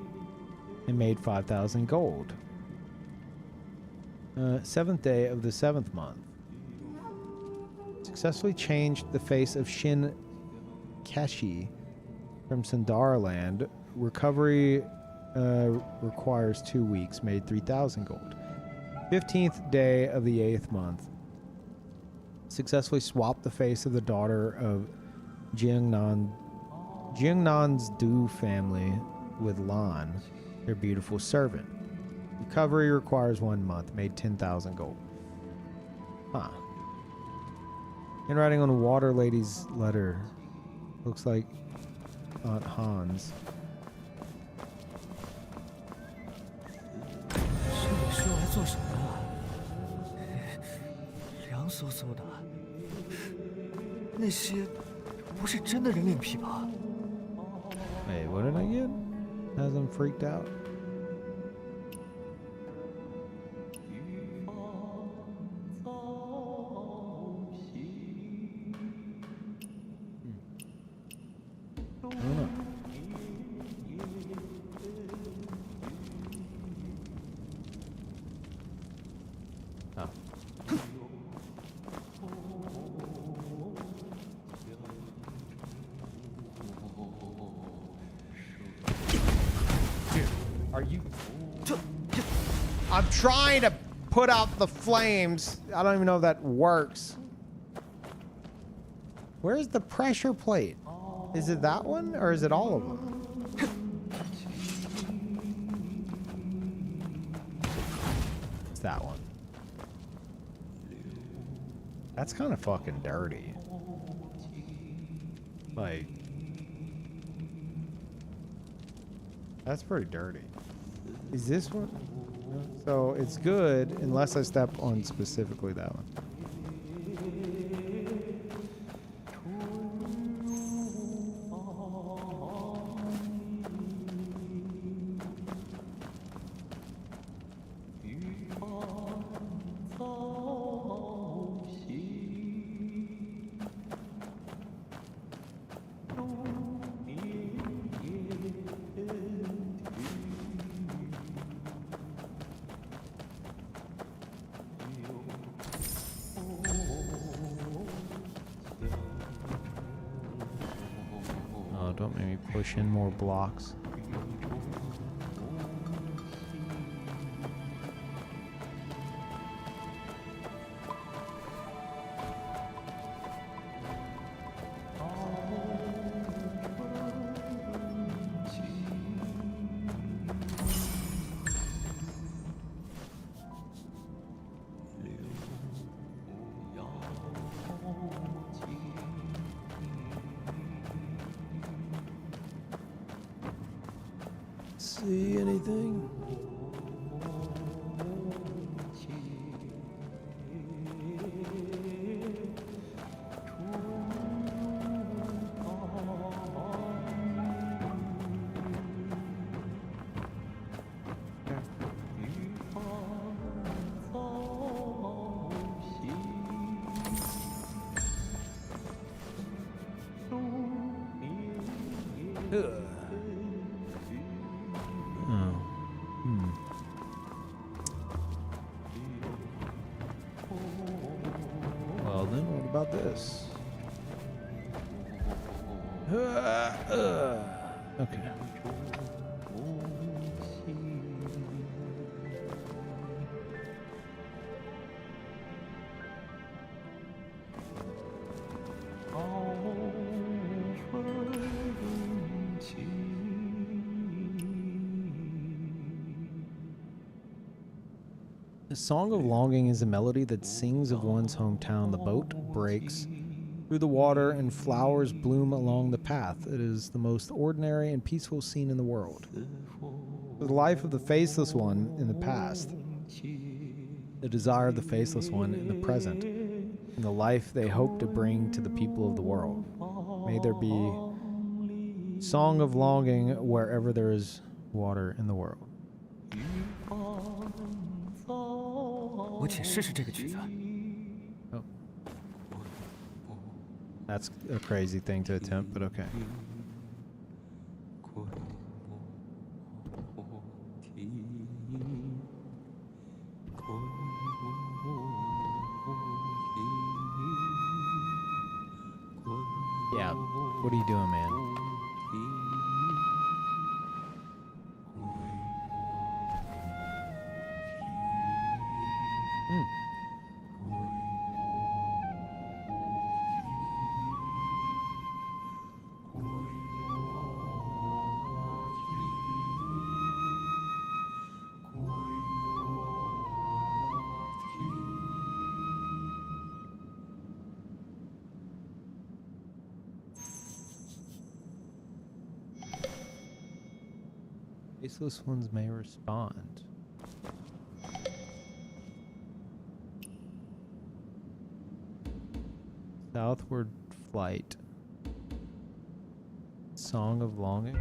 and made 5,000 gold. 7th day of the 7th month. Successfully changed the face of Shin Keshi from Sundaraland. Recovery requires 2 weeks. Made 3,000 gold. 15th day of the 8th month. Successfully swapped the face of the daughter of Jiangnan's Du family with Lan, their beautiful servant. Recovery requires 1 month. Made 10,000 gold. Huh. Handwriting on a water lady's letter. Looks like Aunt Hans. 是你是用来做什么的？凉飕飕的。那些不是真的人脸皮吧？ Wait, what did I get? Has him freaked out? I don't know. Oh. Are you? I'm trying to put out the flames. I don't even know if that works. Where's the pressure plate? Is it that one or is it all of them? It's that one. That's kind of fucking dirty. Like, that's pretty dirty. Is this one? No. So it's good unless I step on specifically that one. Don't make me push in more blocks. See anything? Well then, what about this? Okay. The Song of Longing is a melody that sings of one's hometown. The boat breaks through the water and flowers bloom along the path. It is the most ordinary and peaceful scene in the world. The life of the faceless one in the past, the desire of the faceless one in the present, and the life they hope to bring to the people of the world. May there be song of longing wherever there is water in the world. 我且试试这个曲子。Oh. That's a crazy thing to attempt, but okay. Yeah, what are you doing, man? Faceless ones may respond. Southward flight. Song of longing.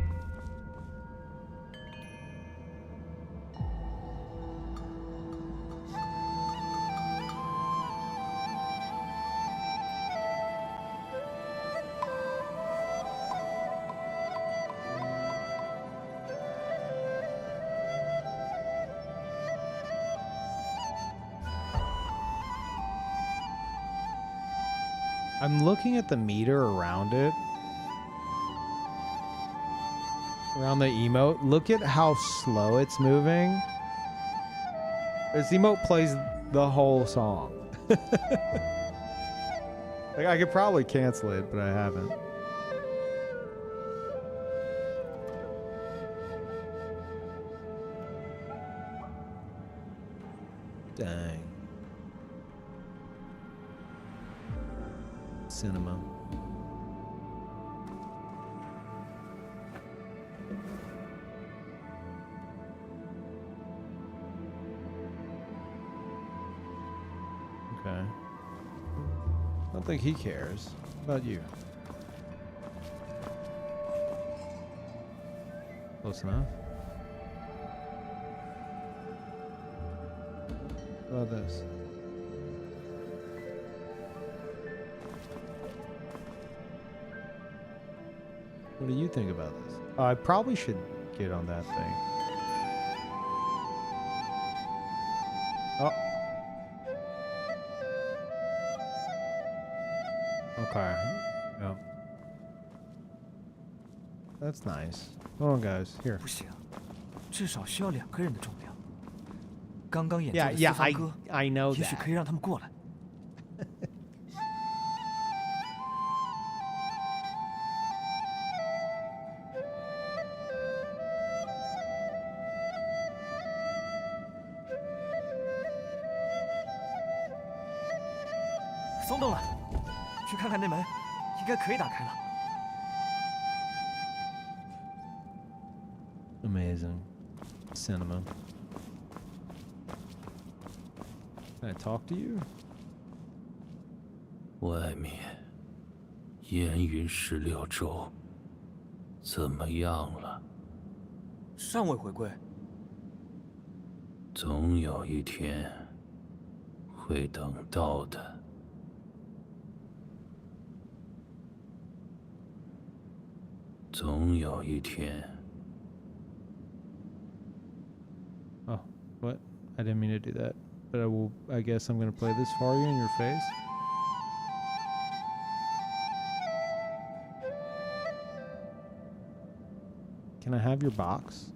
I'm looking at the meter around it. Around the emote. Look at how slow it's moving. This emote plays the whole song. Like, I could probably cancel it, but I haven't. Dang. Cinema. Okay. I don't think he cares. How about you? Close enough. How about this? What do you think about this? I probably should get on that thing. Oh. Okay. Yep. That's nice. Hold on, guys. Here. 不行，至少需要2个人的重量。刚刚演奏 Yeah, 的 yeah, 四方歌， I know 也许 that. 可以让他们过来。松动了，去看看那门，应该可以打开了。 Amazing. Cinema. Can I talk to you? 外面烟云16州，怎么样了？尚未回归，总有一天会等到的。总有一天。 Oh, what? I didn't mean to do that. But I guess I'm gonna play this for you in your face. Can I have your box?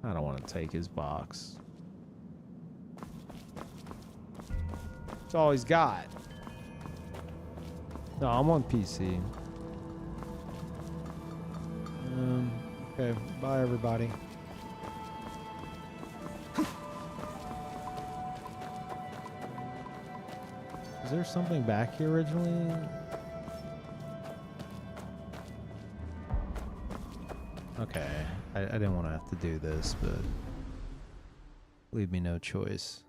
I don't want to take his box. It's all he's got. No, I'm on PC. Okay, bye everybody. Is there something back here originally? Okay, I didn't want to have to do this, but leave me no choice.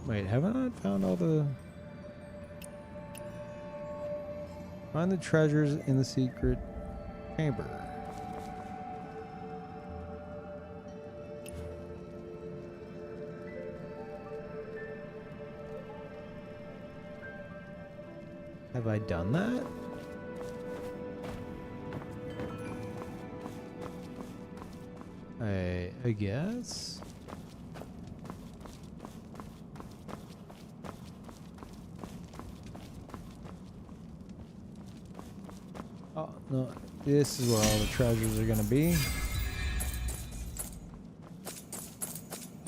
Wait, haven't I found all the... Find the treasures in the secret chamber. Have I done that? I guess. Oh, no. This is where all the treasures are gonna be.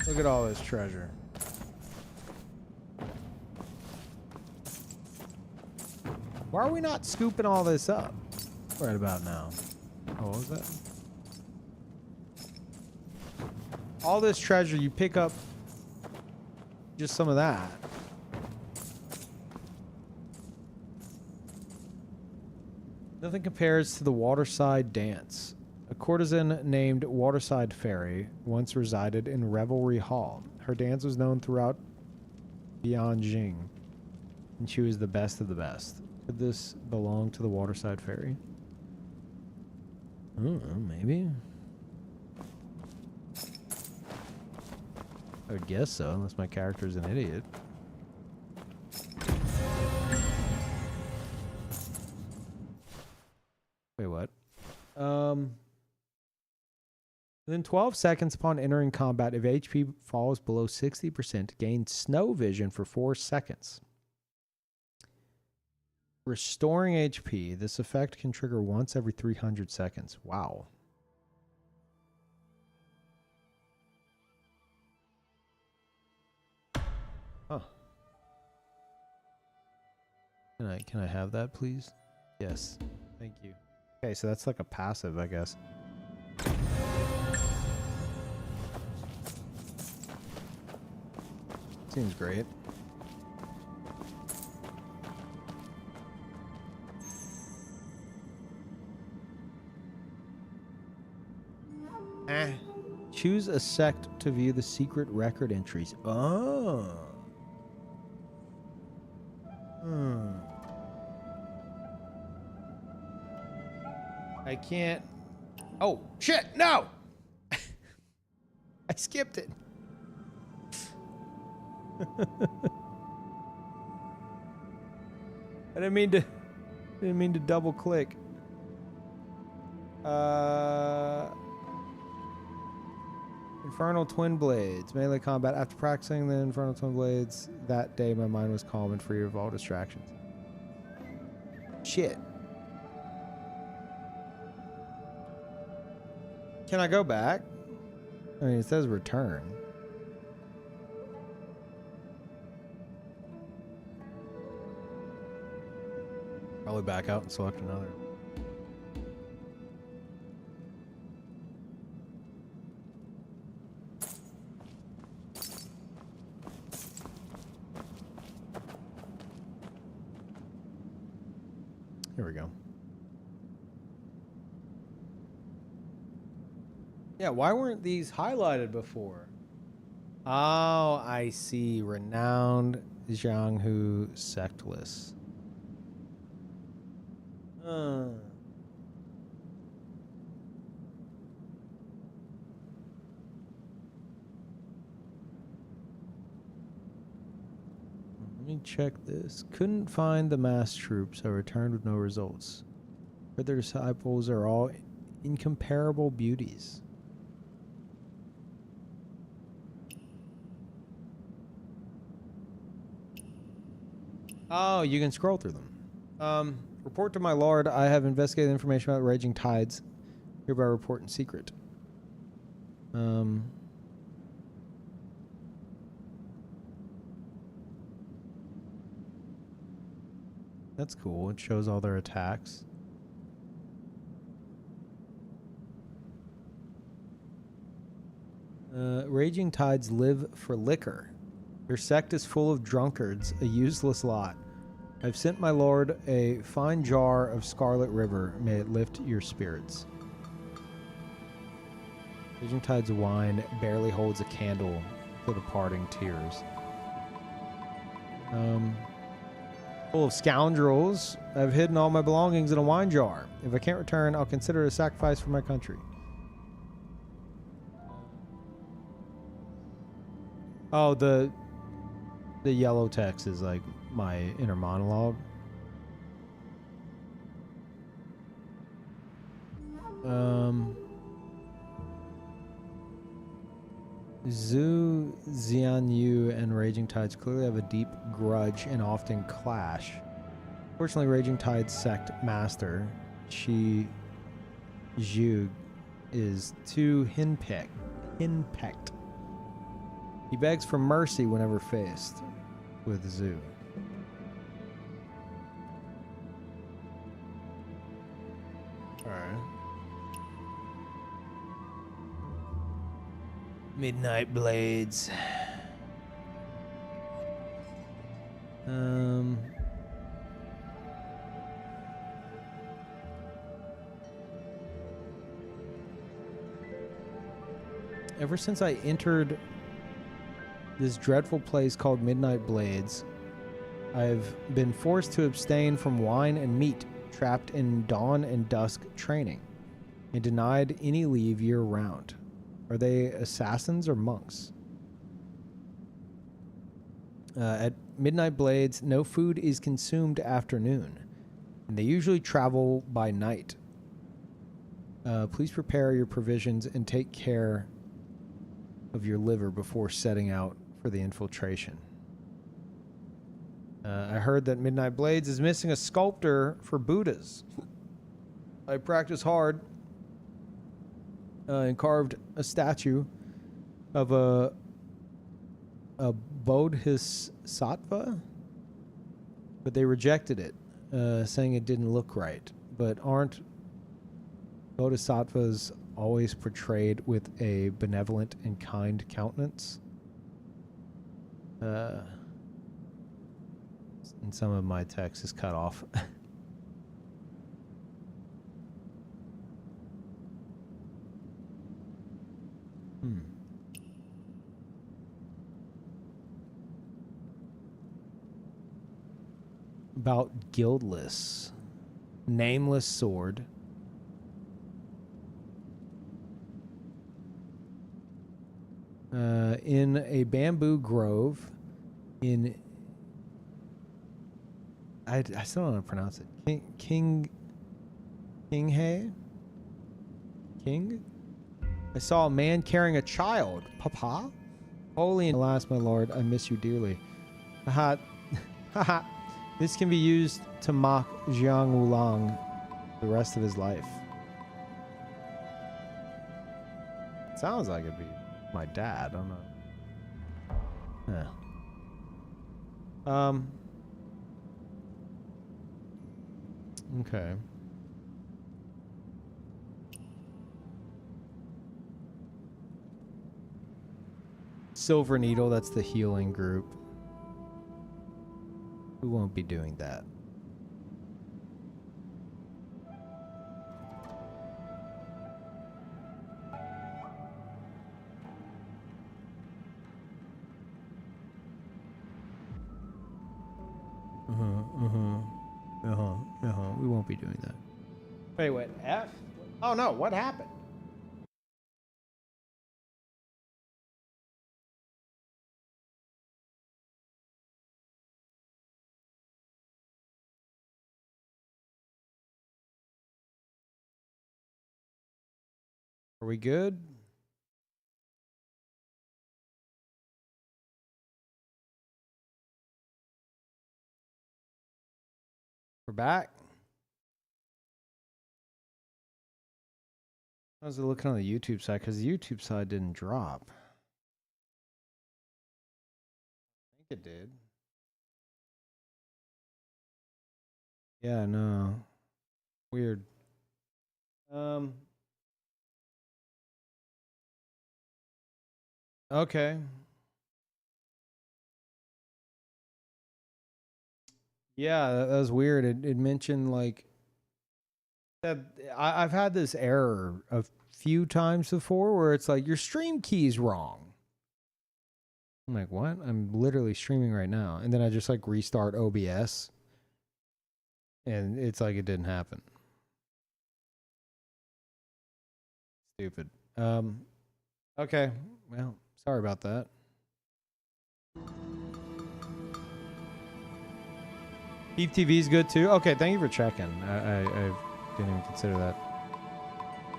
Look at all this treasure. Why are we not scooping all this up right about now? Oh, what was that? All this treasure, you pick up just some of that. Nothing compares to the Waterside Dance. A courtesan named Waterside Fairy once resided in Revelry Hall. Her dance was known throughout Bianjing, and she was the best of the best. Could this belong to the Waterside Fairy? I don't know, maybe. I would guess so, unless my character's an idiot. Wait, what? Within 12 seconds upon entering combat, if HP falls below 60%, gain snow vision for 4 seconds. Restoring HP. This effect can trigger once every 300 seconds. Wow. Huh. Can I have that, please? Yes. Thank you. Okay, so that's like a passive, I guess. Seems great. Choose a sect to view the secret record entries. Oh. I can't. Oh, shit, no! I skipped it. I didn't mean to double click. Infernal Twin Blades. Melee combat. After practicing the Infernal Twin Blades that day, my mind was calm and free of all distractions. Shit. Can I go back? I mean, it says return. Probably back out and select another. Here we go. Yeah, why weren't these highlighted before? Oh, I see. Renowned Jianghu sect list. Let me check this. Couldn't find the mass troops. I returned with no results. But their disciples are all incomparable beauties. Oh, you can scroll through them. Report to my lord. I have investigated information about raging tides. Hereby report in secret. That's cool. It shows all their attacks. Raging tides live for liquor. Your sect is full of drunkards, a useless lot. I've sent my lord a fine jar of Scarlet River. May it lift your spirits. Raging tide's wine barely holds a candle to the parting tears. Full of scoundrels. I've hidden all my belongings in a wine jar. If I can't return, I'll consider it a sacrifice for my country. Oh, the yellow text is like my inner monologue. Zhu, Xianyu, and Raging Tides clearly have a deep grudge and often clash. Fortunately, Raging Tide's sect master, Shi Zhu, is too henpecked. He begs for mercy whenever faced with Zhu. Alright. Midnight Blades. Ever since I entered this dreadful place called Midnight Blades, I've been forced to abstain from wine and meat, trapped in dawn and dusk training, and denied any leave year-round. Are they assassins or monks? At Midnight Blades, no food is consumed after noon, and they usually travel by night. Please prepare your provisions and take care of your liver before setting out for the infiltration. I heard that Midnight Blades is missing a sculptor for Buddhas. I practiced hard and carved a statue of a bodhisattva, but they rejected it, saying it didn't look right. But aren't bodhisattvas always portrayed with a benevolent and kind countenance? And some of my text is cut off. About guildless, nameless sword. In a bamboo grove in I still don't know how to pronounce it. King. I saw a man carrying a child. Papa? Holy and alas, my lord, I miss you dearly. Haha. Haha. This can be used to mock Jiang Wulang the rest of his life. Sounds like it'd be my dad. I don't know. Yeah. Okay. Silver Needle, that's the healing group. We won't be doing that. We won't be doing that. Wait, what? F? Oh no, what happened? Are we good? We're back. How's it looking on the YouTube side? Because the YouTube side didn't drop. I think it did. Yeah, no. Weird. Okay. Yeah, that was weird. It mentioned like that. I've had this error a few times before where it's like your stream key's wrong. I'm like, what? I'm literally streaming right now. And then I just like restart OBS. And it's like it didn't happen. Stupid. Okay. Well, sorry about that. Peeve TV is good too. Okay, thank you for checking. I didn't even consider that.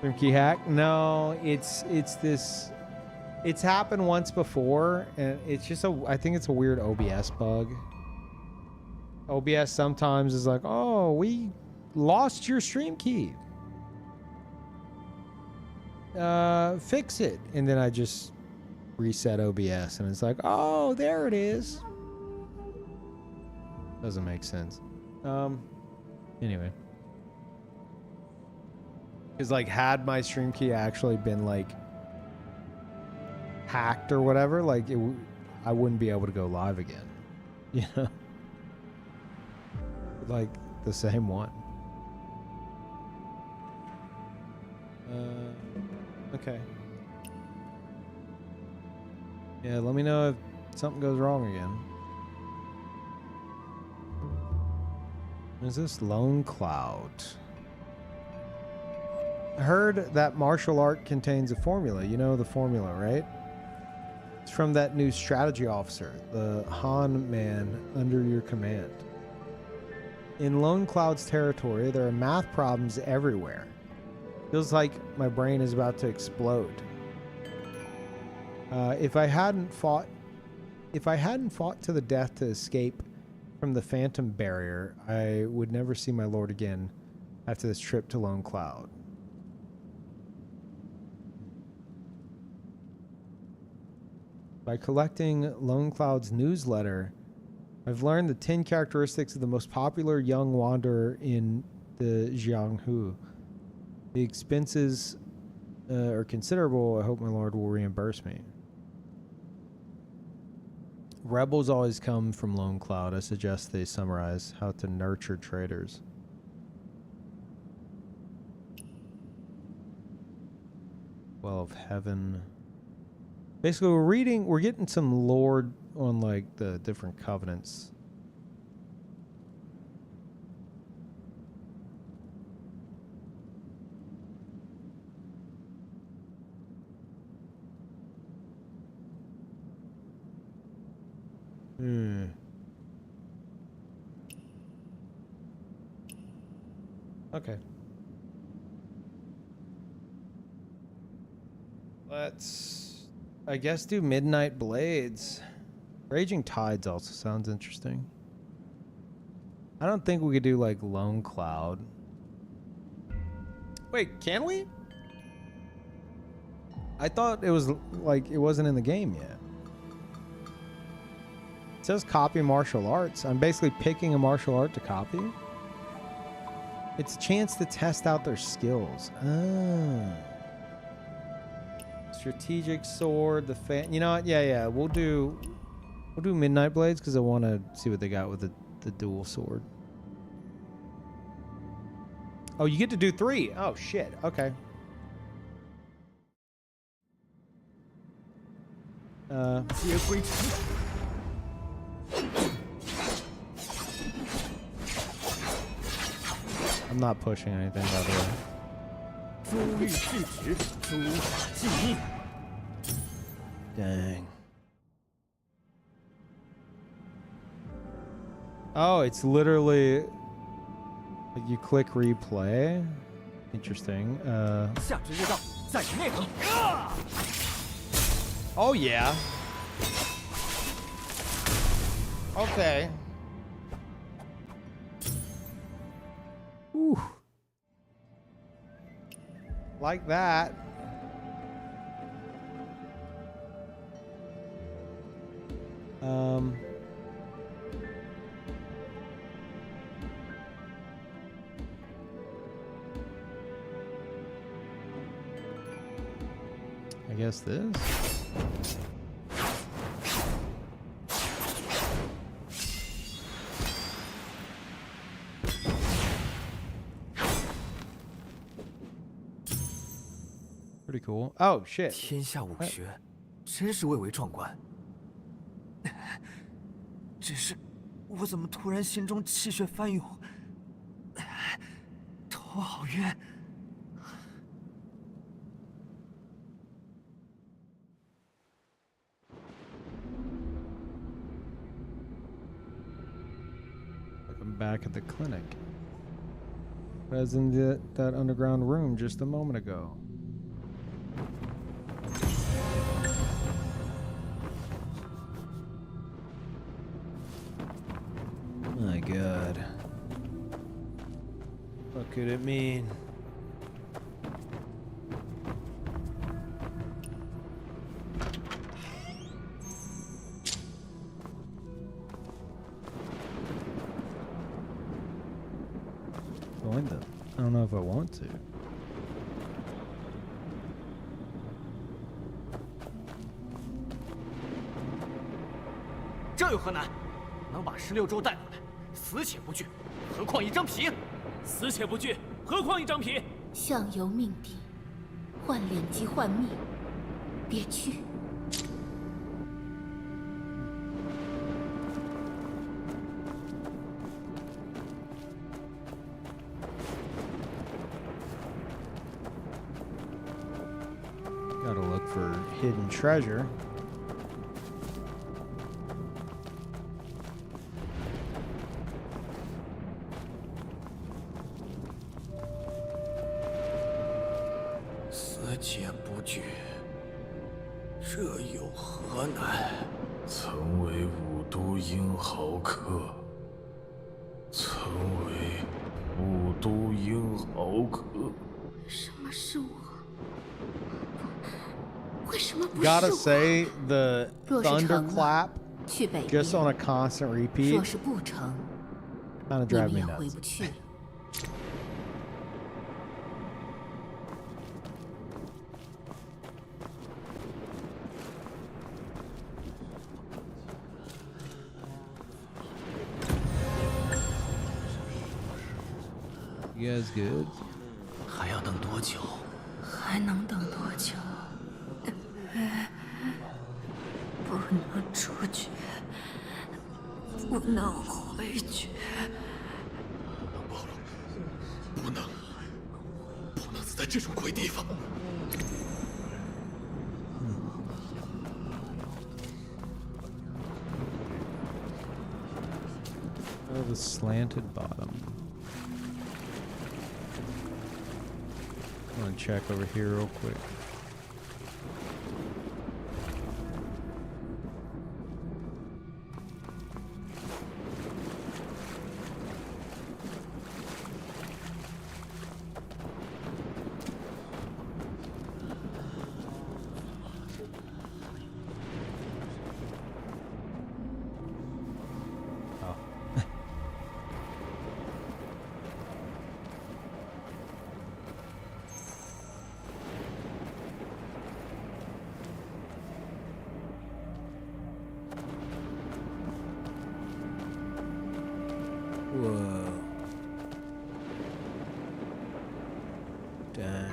Room key hack? No, it's this. It's happened once before, and it's just I think it's a weird OBS bug. OBS sometimes is like, oh, we lost your stream key. Fix it, and then I just reset OBS, and it's like, oh, there it is. Doesn't make sense. Anyway. Because, like, had my stream key actually been, like, hacked or whatever, like, I wouldn't be able to go live again. You know? Like, the same one. Okay. Yeah, let me know if something goes wrong again. Is this Lone Cloud? I heard that martial art contains a formula. You know the formula, right? It's from that new strategy officer, the Han man under your command. In Lone Cloud's territory, there are math problems everywhere. Feels like my brain is about to explode. If I hadn't fought to the death to escape from the Phantom Barrier, I would never see my lord again after this trip to Lone Cloud. By collecting Lone Cloud's newsletter, I've learned the 10 characteristics of the most popular young wanderer in the Jianghu. The expenses are considerable. I hope my lord will reimburse me. Rebels always come from Lone Cloud. I suggest they summarize how to nurture traders. Well of Heaven. Basically, we're getting some lore on like the different covenants. Okay. Let's, I guess, do Midnight Blades. Raging Tides also sounds interesting. I don't think we could do like Lone Cloud. Wait, can we? I thought it was like it wasn't in the game yet. It says copy martial arts. I'm basically picking a martial art to copy. It's a chance to test out their skills. Ah. Strategic sword, the fan. You know what? Yeah. We'll do Midnight Blades because I want to see what they got with the dual sword. Oh, you get to do 3. Oh shit. Okay. I'm not pushing anything, by the way. Dang. Oh, it's literally like you click replay. Interesting. Oh yeah. Okay. Ooh. Like that. I guess this. Pretty cool. Oh shit. 天下武学，真是蔚为壮观。只是我怎么突然心中气血翻涌，头好晕。I'm back at the clinic. I was in that underground room just a moment ago. My God. What could it mean? Join them. I don't know if I want to. 这有何难？能把16周带回来，死且不惧，何况一张皮？死且不惧，何况一张皮？相由命定，换脸即换命，别去。 Gotta look for hidden treasure. Gotta say, the thunderclap just on a constant repeat kind of drive me nuts. You guys good? 还要等多久？还能等多久？不能出去，不能回去。不能死在这种鬼地方。Oh, the slanted bottom. I'm gonna check over here real quick. Whoa. Dang.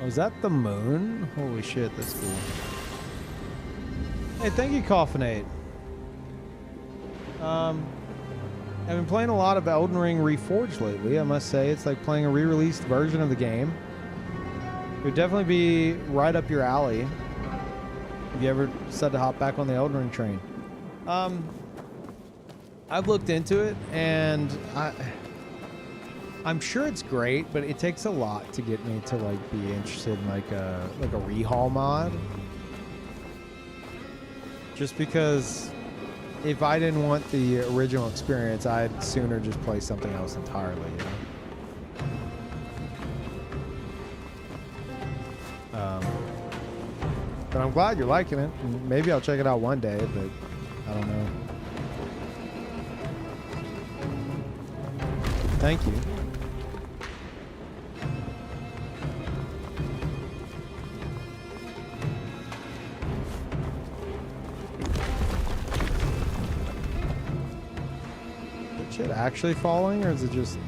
Oh, is that the moon? Holy shit, that's cool. Hey, thank you, Coffinate. I've been playing a lot of Elden Ring Reforged lately, I must say. It's like playing a re-released version of the game. It would definitely be right up your alley. Have you ever decided to hop back on the Elden Ring train? I've looked into it, and I'm sure it's great, but it takes a lot to get me to like be interested in like a rehaul mod. Just because if I didn't want the original experience, I'd sooner just play something else entirely, you know? But I'm glad you're liking it. Maybe I'll check it out one day, but I don't know. Thank you. Is shit actually falling, or is it just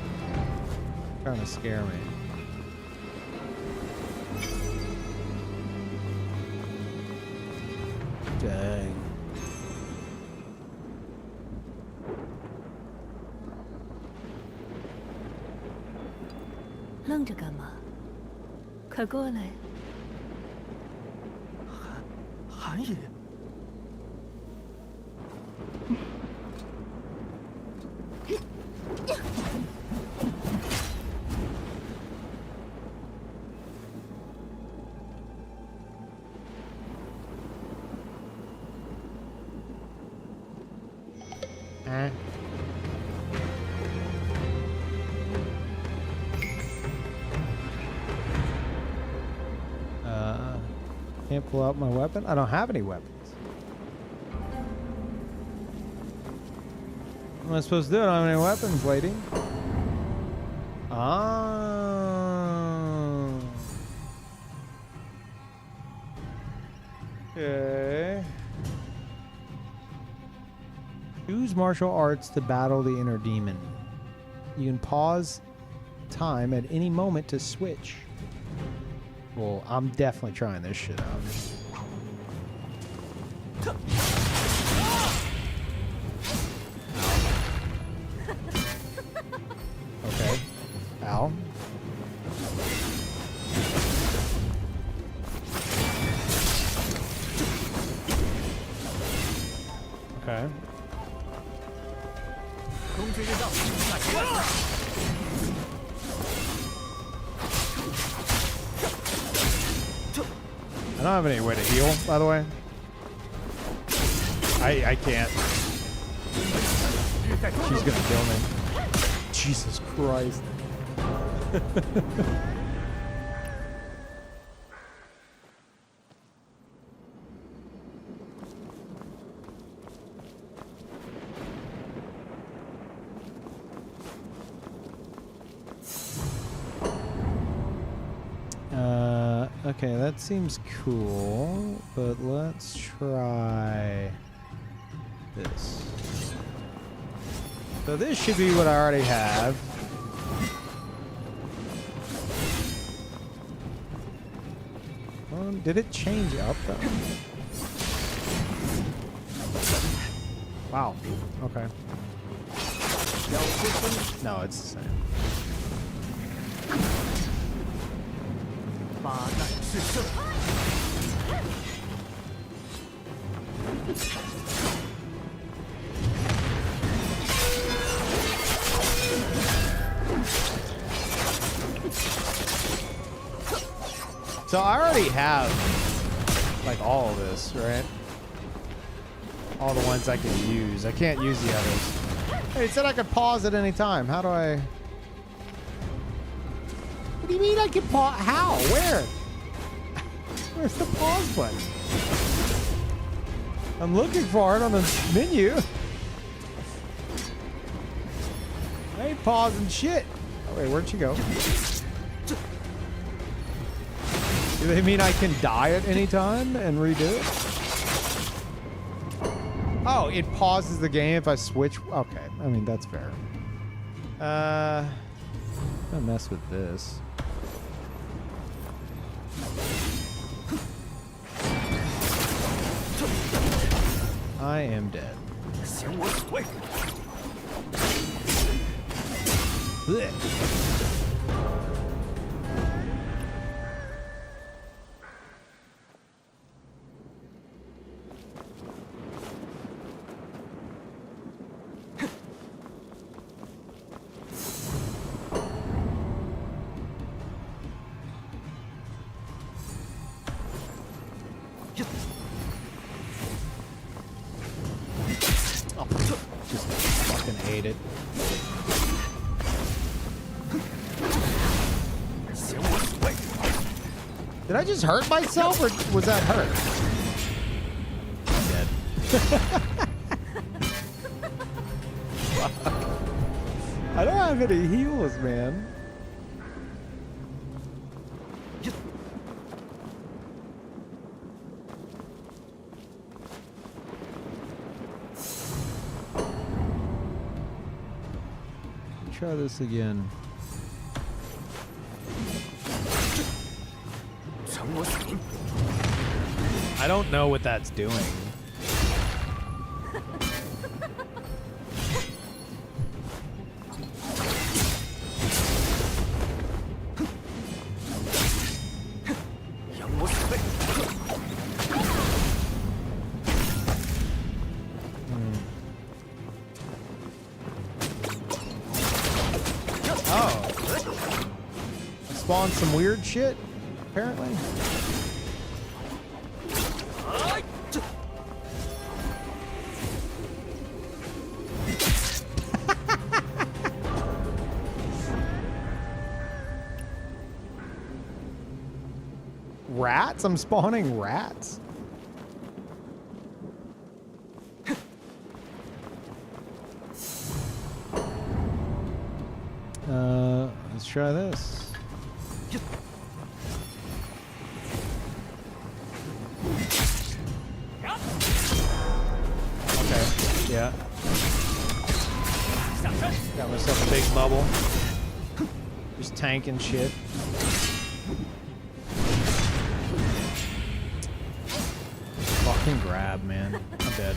trying to scare me? Dang. 愣着干嘛？快过来！韩爷，Eh. Can't pull out my weapon? I don't have any weapons. What am I supposed to do? I don't have any weapons, lady. Ah. Okay. Use martial arts to battle the inner demon. You can pause time at any moment to switch. Well, I'm definitely trying this shit out. Okay. Ow. Okay. 空之日道，那是万岁。 I don't have any way to heal, by the way. I can't. She's gonna kill me. Jesus Christ. Okay, that seems cool, but let's try this. So this should be what I already have. Did it change up though? Wow. Okay. No, it's the same. 八难制胜。So I already have like all of this, right? All the ones I can use. I can't use the others. Hey, it said I could pause at any time. How do I? What do you mean I can pause? How? Where? Where's the pause button? I'm looking for it on the menu. I ain't pausing shit. Oh, wait, where'd you go? Do they mean I can die at any time and redo it? Oh, it pauses the game if I switch. Okay, I mean, that's fair. I'm gonna mess with this. I am dead. Blech. Just fucking hate it. Did I just hurt myself, or was that hurt? I'm dead. Fuck. I don't have any heals, man. Try this again. I don't know what that's doing. 扬魔鼠辈。 Oh. Spawned some weird shit, apparently. Rats? I'm spawning rats. Let's try this. Okay, yeah. Got myself a big bubble. Just tanking shit. Fucking grab, man. I'm dead.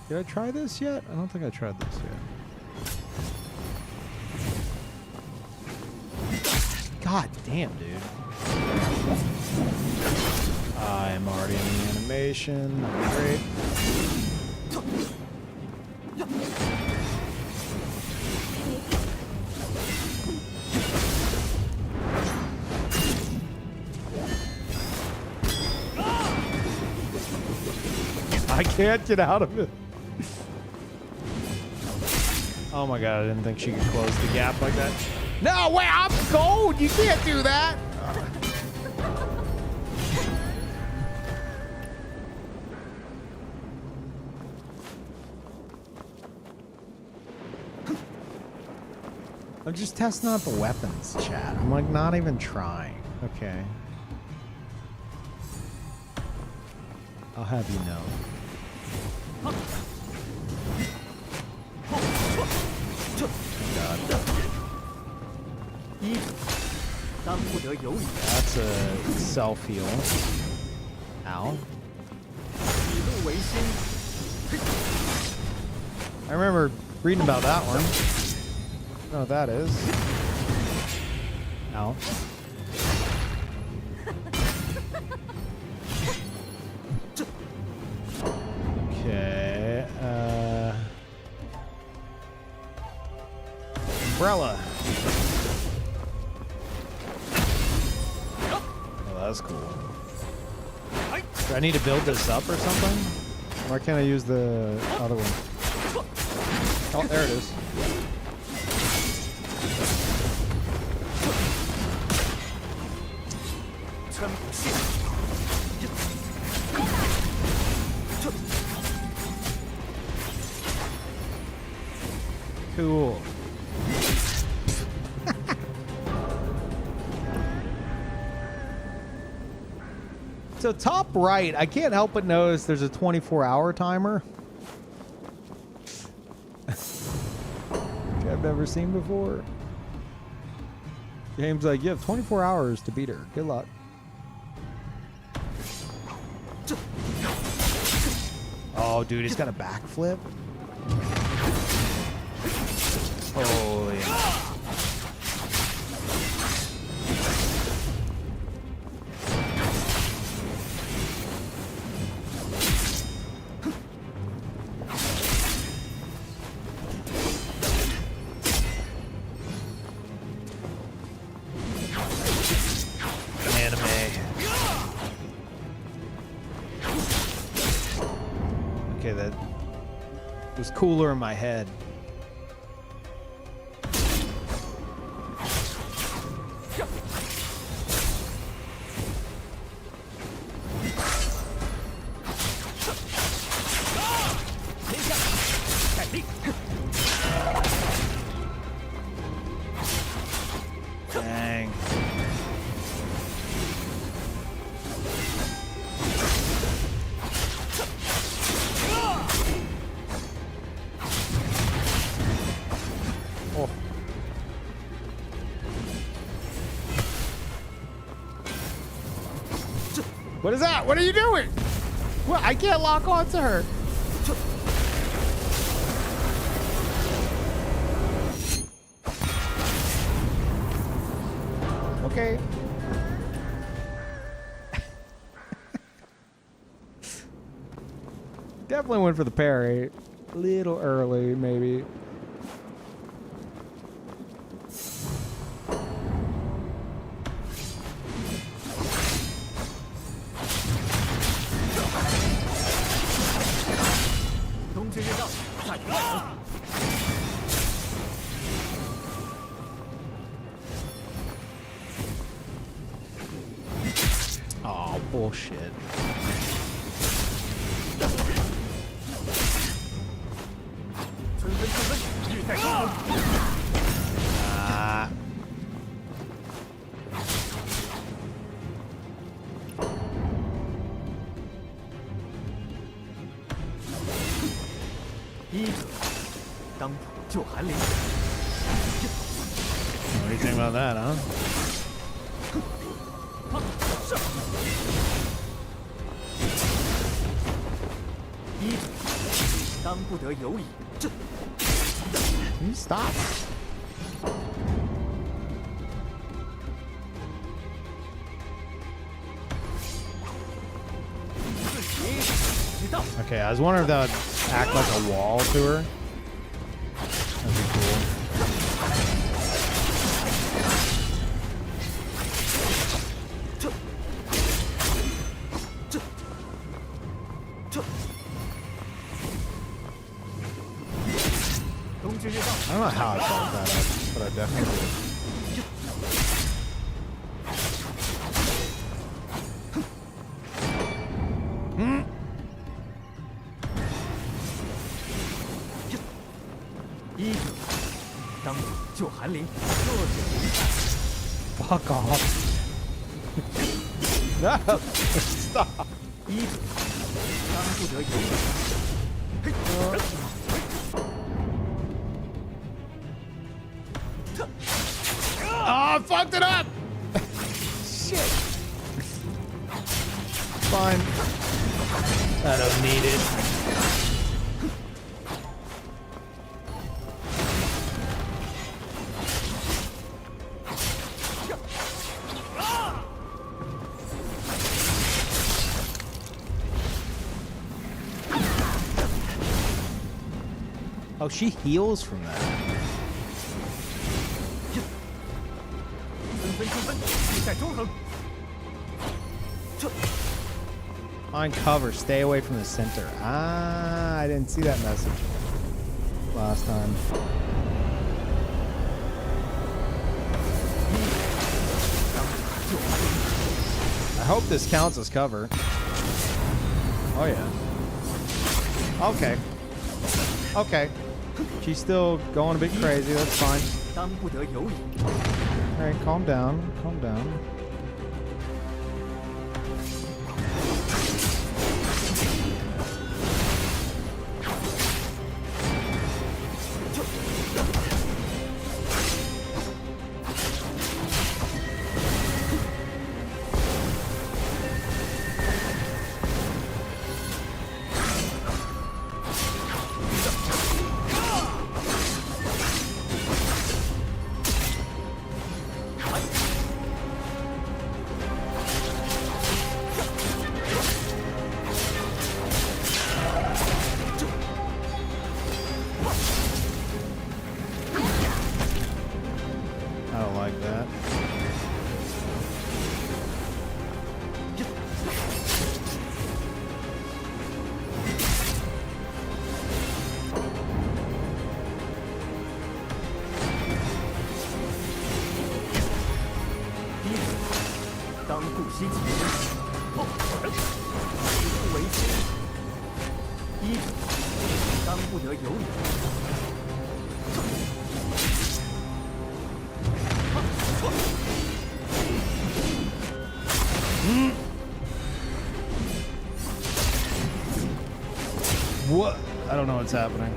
Did I try this yet? I don't think I tried this yet. God damn, dude. I'm already in the animation. Great. I can't get out of it. Oh my god, I didn't think she could close the gap like that. No, wait, I'm gold! You can't do that! I'm just testing out the weapons, chat. I'm like not even trying. Okay. I'll have you know. 当不得有理。 That's a self heal. Ow. 以怒为心。 I remember reading about that one. I know what that is. Ow. Okay. Umbrella. Oh, that's cool. Do I need to build this up or something? Why can't I use the other one? Oh, there it is. Cool. So top right, I can't help but notice there's a 24-hour timer. Which I've never seen before. Game's like, you have 24 hours to beat her. Good luck. Oh, dude, he's got a backflip. Holy. Okay, that was cooler in my head. Dang. What is that? What are you doing? What? I can't lock onto her. Okay. Definitely went for the parry. A little early, maybe. Oh, bullshit. Ah. What do you think about that, huh? Can you stop? Okay, I was wondering if that would act like a wall to her. That'd be cool. I don't know how I thought that, but I definitely did. Fuck off. No! Stop! Oh, I fucked it up! Shit. Fine. I don't need it. Oh, she heals from that. Find cover. Stay away from the center. Ah, I didn't see that message last time. I hope this counts as cover. Oh, yeah. Okay. Okay. She's still going a bit crazy. That's fine. Alright, calm down. Calm down. I don't like that. What? I don't know what's happening.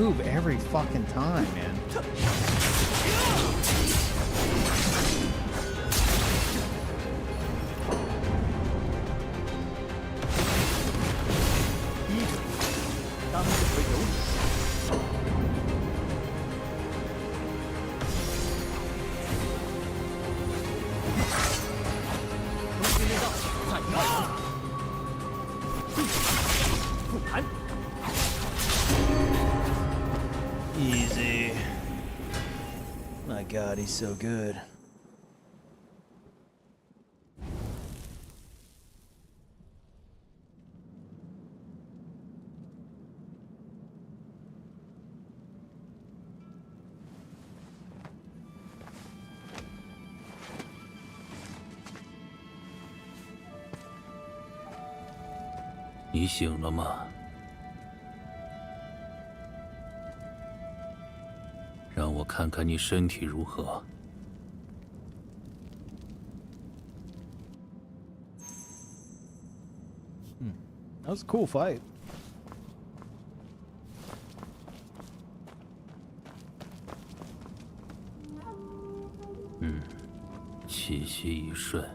move every fucking time, man. Easy. My God, he's so good.你醒了吗？让我看看你身体如何。That was a cool fight. 气息一顺。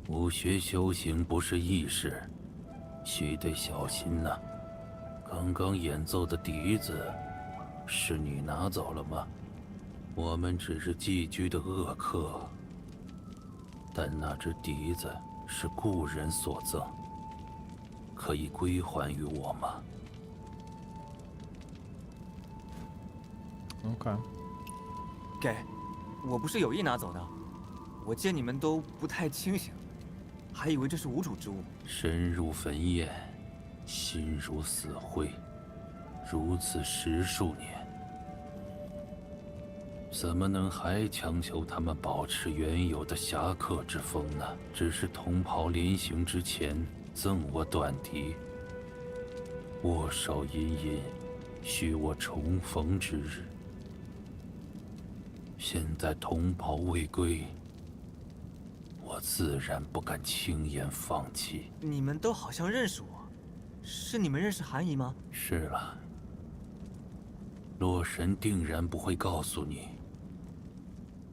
武学修行不是易事，须得小心呐。刚刚演奏的笛子，是你拿走了吗？我们只是寄居的恶客，但那只笛子是故人所赠，可以归还于我吗？ Okay. 给，我不是有意拿走的，我见你们都不太清醒，还以为这是无主之物。身入坟堰，心如死灰，如此10数年，怎么能还强求他们保持原有的侠客之风呢？只是同袍临行之前赠我短笛，握手吟吟，许我重逢之日。现在同袍未归，我自然不敢轻言放弃。你们都好像认识我，是你们认识韩姨吗？是了，洛神定然不会告诉你。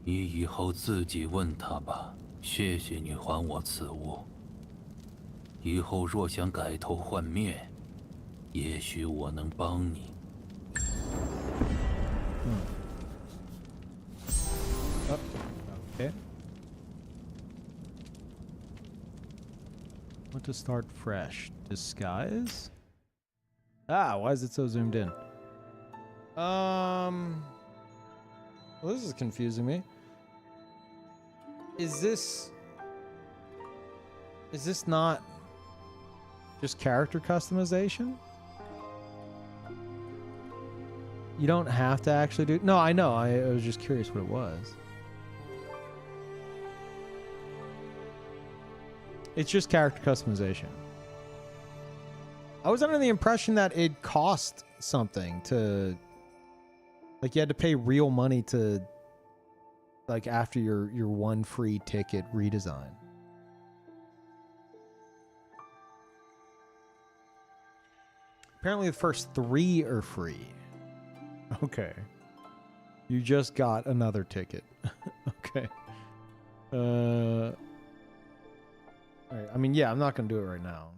你以后自己问他吧。谢谢你还我此物。以后若想改头换面，也许我能帮你。Okay. Want to start fresh. Disguise? Ah, why is it so zoomed in? Well, this is confusing me. Is this not just character customization? You don't have to actually do... No, I know. I was just curious what it was. It's just character customization. I was under the impression that it cost something to... Like, you had to pay real money to... Like, after your one free ticket redesign. Apparently the first 3 are free. Okay. You just got another ticket. Okay. Alright, I mean, yeah, I'm not gonna do it right now.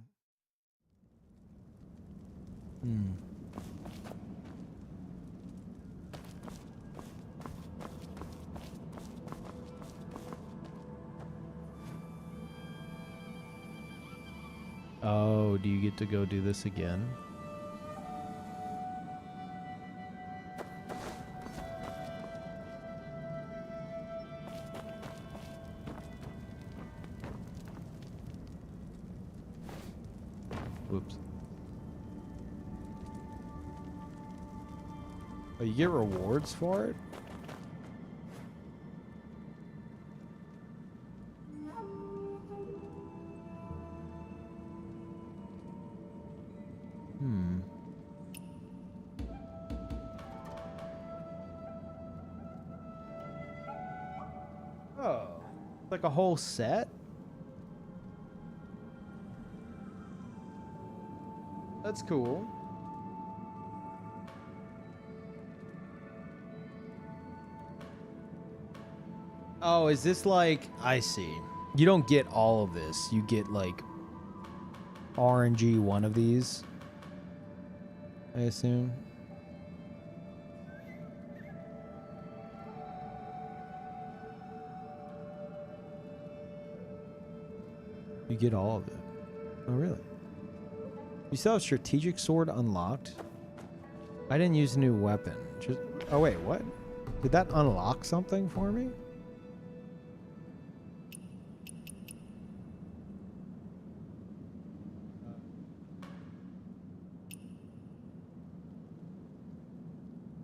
Oh, do you get to go do this again? Whoops. Oh, you get rewards for it? Oh, like a whole set? That's cool. Oh, is this like... I see. You don't get all of this. You get like RNG one of these, I assume. You get all of it. Oh, really? You still have strategic sword unlocked? I didn't use a new weapon. Just... Oh, wait, what? Did that unlock something for me?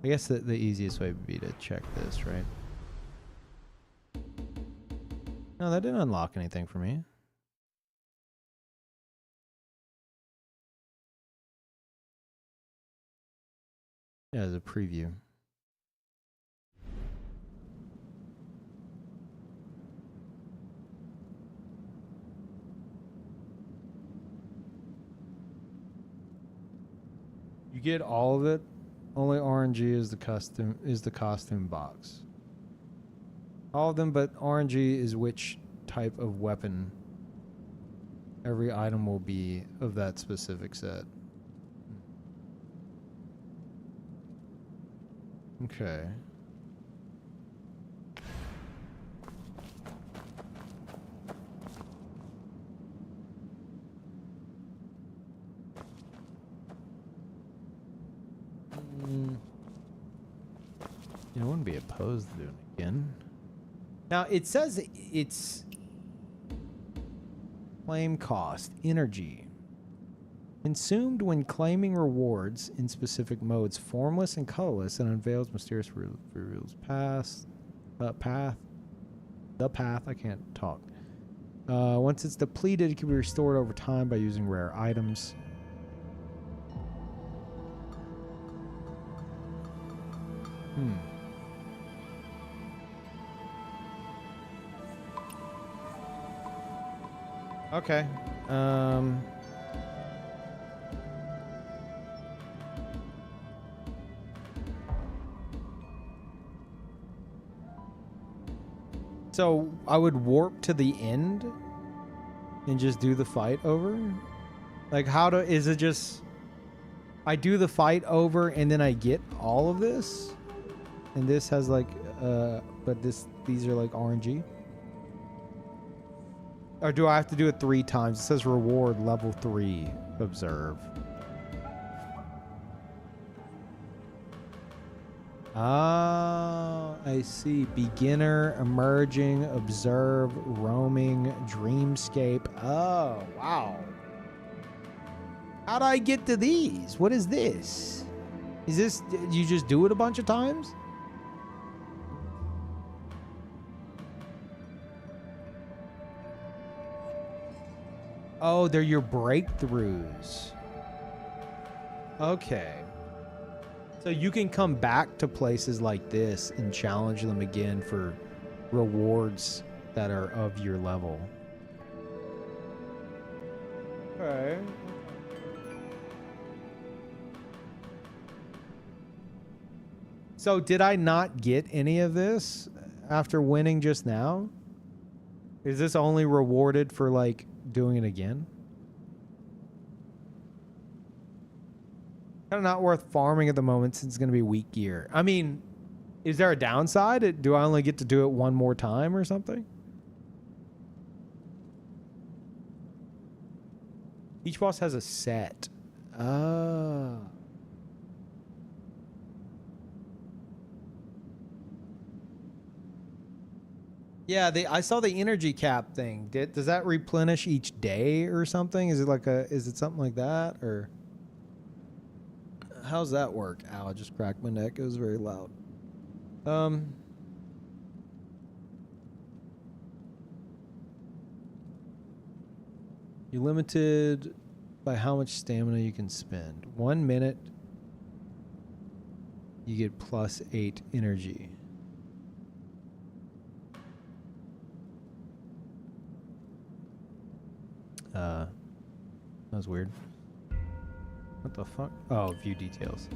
I guess the easiest way would be to check this, right? No, that didn't unlock anything for me. Yeah, as a preview. You get all of it. Only RNG is the costume box. All of them, but RNG is which type of weapon every item will be of that specific set. Okay. I wouldn't be opposed to doing it again. Now, it says it's claim cost, energy. Consumed when claiming rewards in specific modes, formless and colorless, and unveils mysterious reveals path. I can't talk. Once it's depleted, it can be restored over time by using rare items. Okay. So I would warp to the end and just do the fight over? Like is it just I do the fight over and then I get all of this? And this has like but these are like RNG? Or do I have to do it 3 times? It says reward level 3. Observe. Ah, I see. Beginner, emerging, observe, roaming, dreamscape. Oh, wow. How'd I get to these? What is this? Is this, you just do it a bunch of times? Oh, they're your breakthroughs. Okay. So you can come back to places like this and challenge them again for rewards that are of your level. Okay. So did I not get any of this after winning just now? Is this only rewarded for like doing it again? Kind of not worth farming at the moment since it's going to be weak gear. I mean, is there a downside? Do I only get to do it one more time or something? Each boss has a set. Ah. Yeah, I saw the energy cap thing. Does that replenish each day or something? Is it something like that, or how's that work? Ow, I just cracked my neck. It was very loud. You're limited by how much stamina you can spend. 1 minute, you get +8 energy. That was weird. What the fuck? Oh, view details.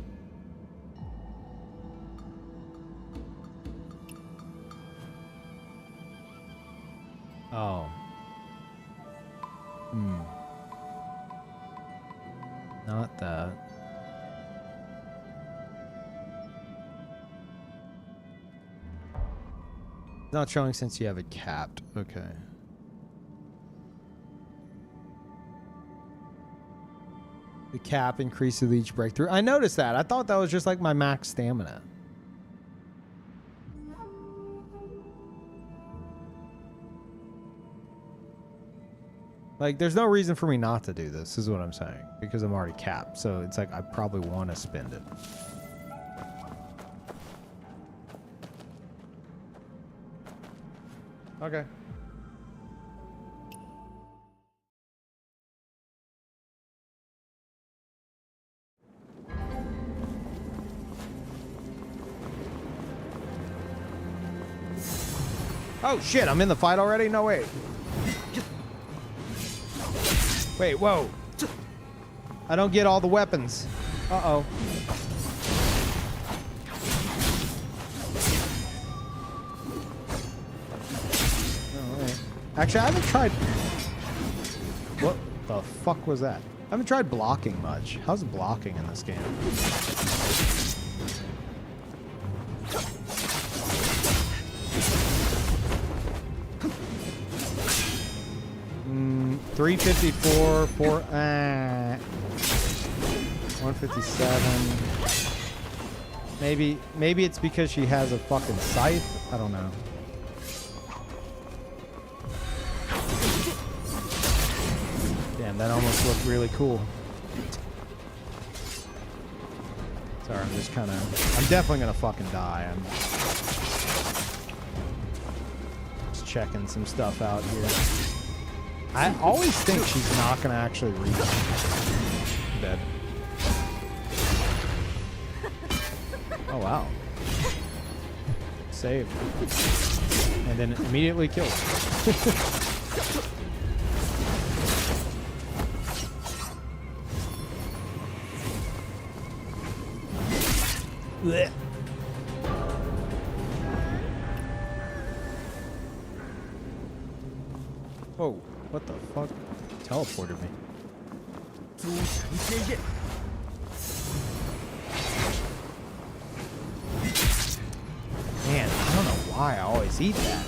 Oh. Hmm. Not that. Not showing since you have it capped. Okay. The cap increases with each breakthrough. I noticed that. I thought that was just like my max stamina. Like, there's no reason for me not to do this, is what I'm saying. Because I'm already capped. So it's like I probably want to spend it. Okay. Oh shit, I'm in the fight already? No, wait. Wait, whoa. I don't get all the weapons. Uh-oh. Oh, wait. Actually, I haven't tried... What the fuck was that? I haven't tried blocking much. How's blocking in this game? 354, 157. Maybe it's because she has a fucking scythe. I don't know. Damn, that almost looked really cool. Sorry, I'm just kind of... I'm definitely gonna fucking die. I'm just checking some stuff out here. I always think she's not gonna actually reach. Dead. Oh wow. Saved. And then immediately killed. Blech. Whoa, what the fuck? Teleported me. Man, I don't know why I always eat that.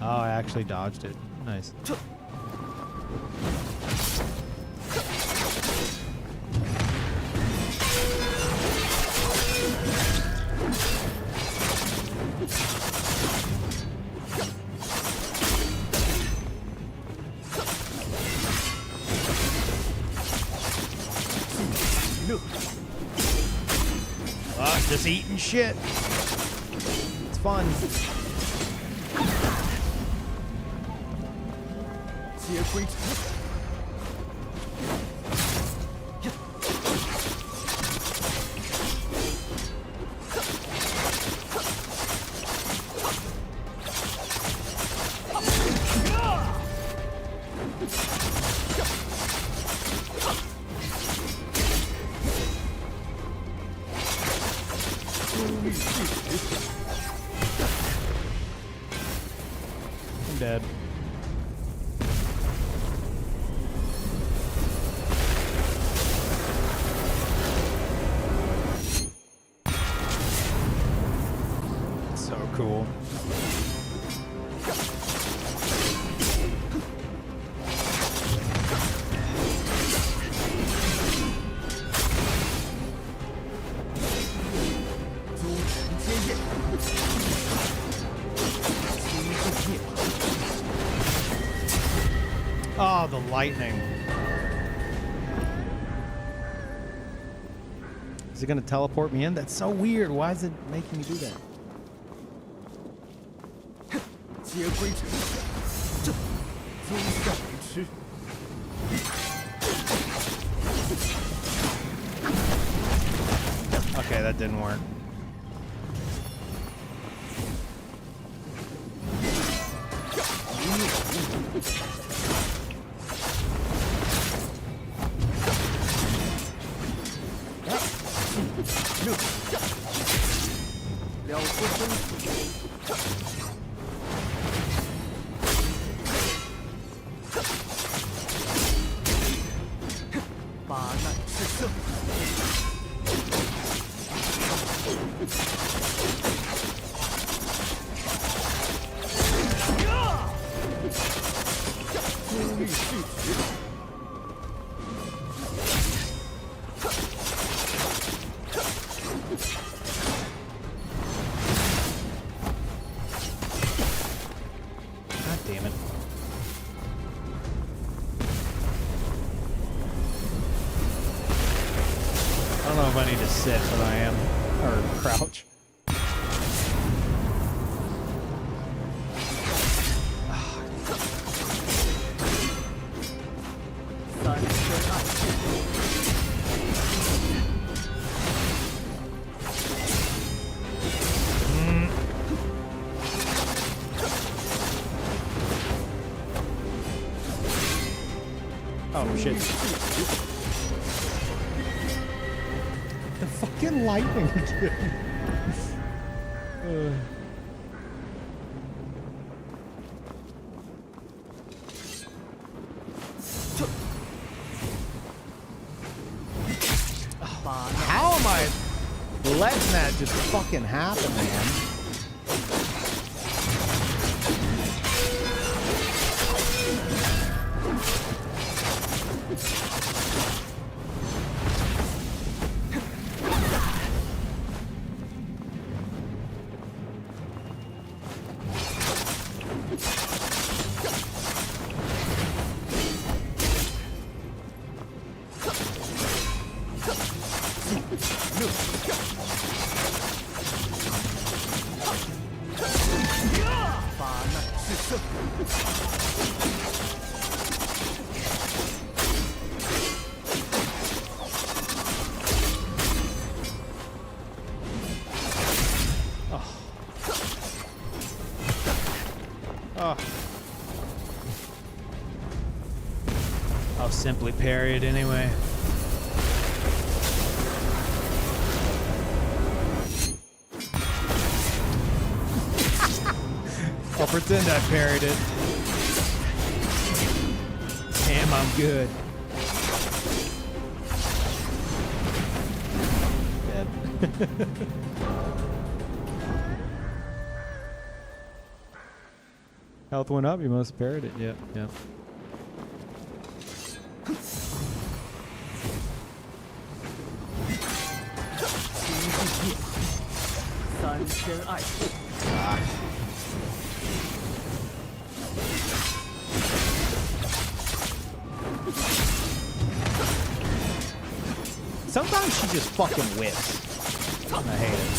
Oh, I actually dodged it. Nice. Just eating shit. It's fun. I'm dead. So cool. Oh, the lightning. Is it going to teleport me in? That's so weird. Why is it making me do that? Okay, that didn't work. damn it. I don't know if I need to sit, but I am. Or crouch. Oh shit. The fucking lightning, dude. How am I letting that just fucking happen, man? I'll simply parry it anyway. I'll pretend I parried it. Damn, I'm good. Dead. Health went up, you must have parried it. Yep, yep. Sometimes she just fucking whips. I hate it.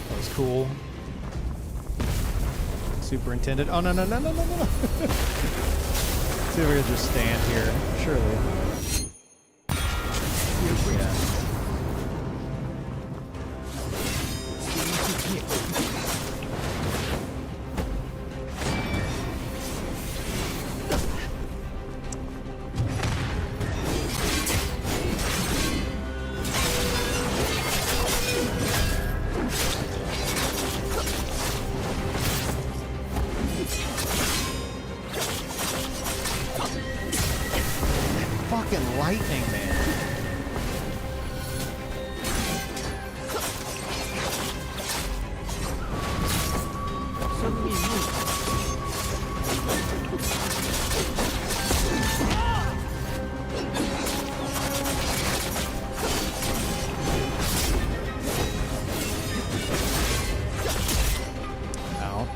That was cool. Superintendent. Oh, no, no, no, no, no, no. See if we can just stand here. Surely. Yeah. Fucking lightning, man. Ow.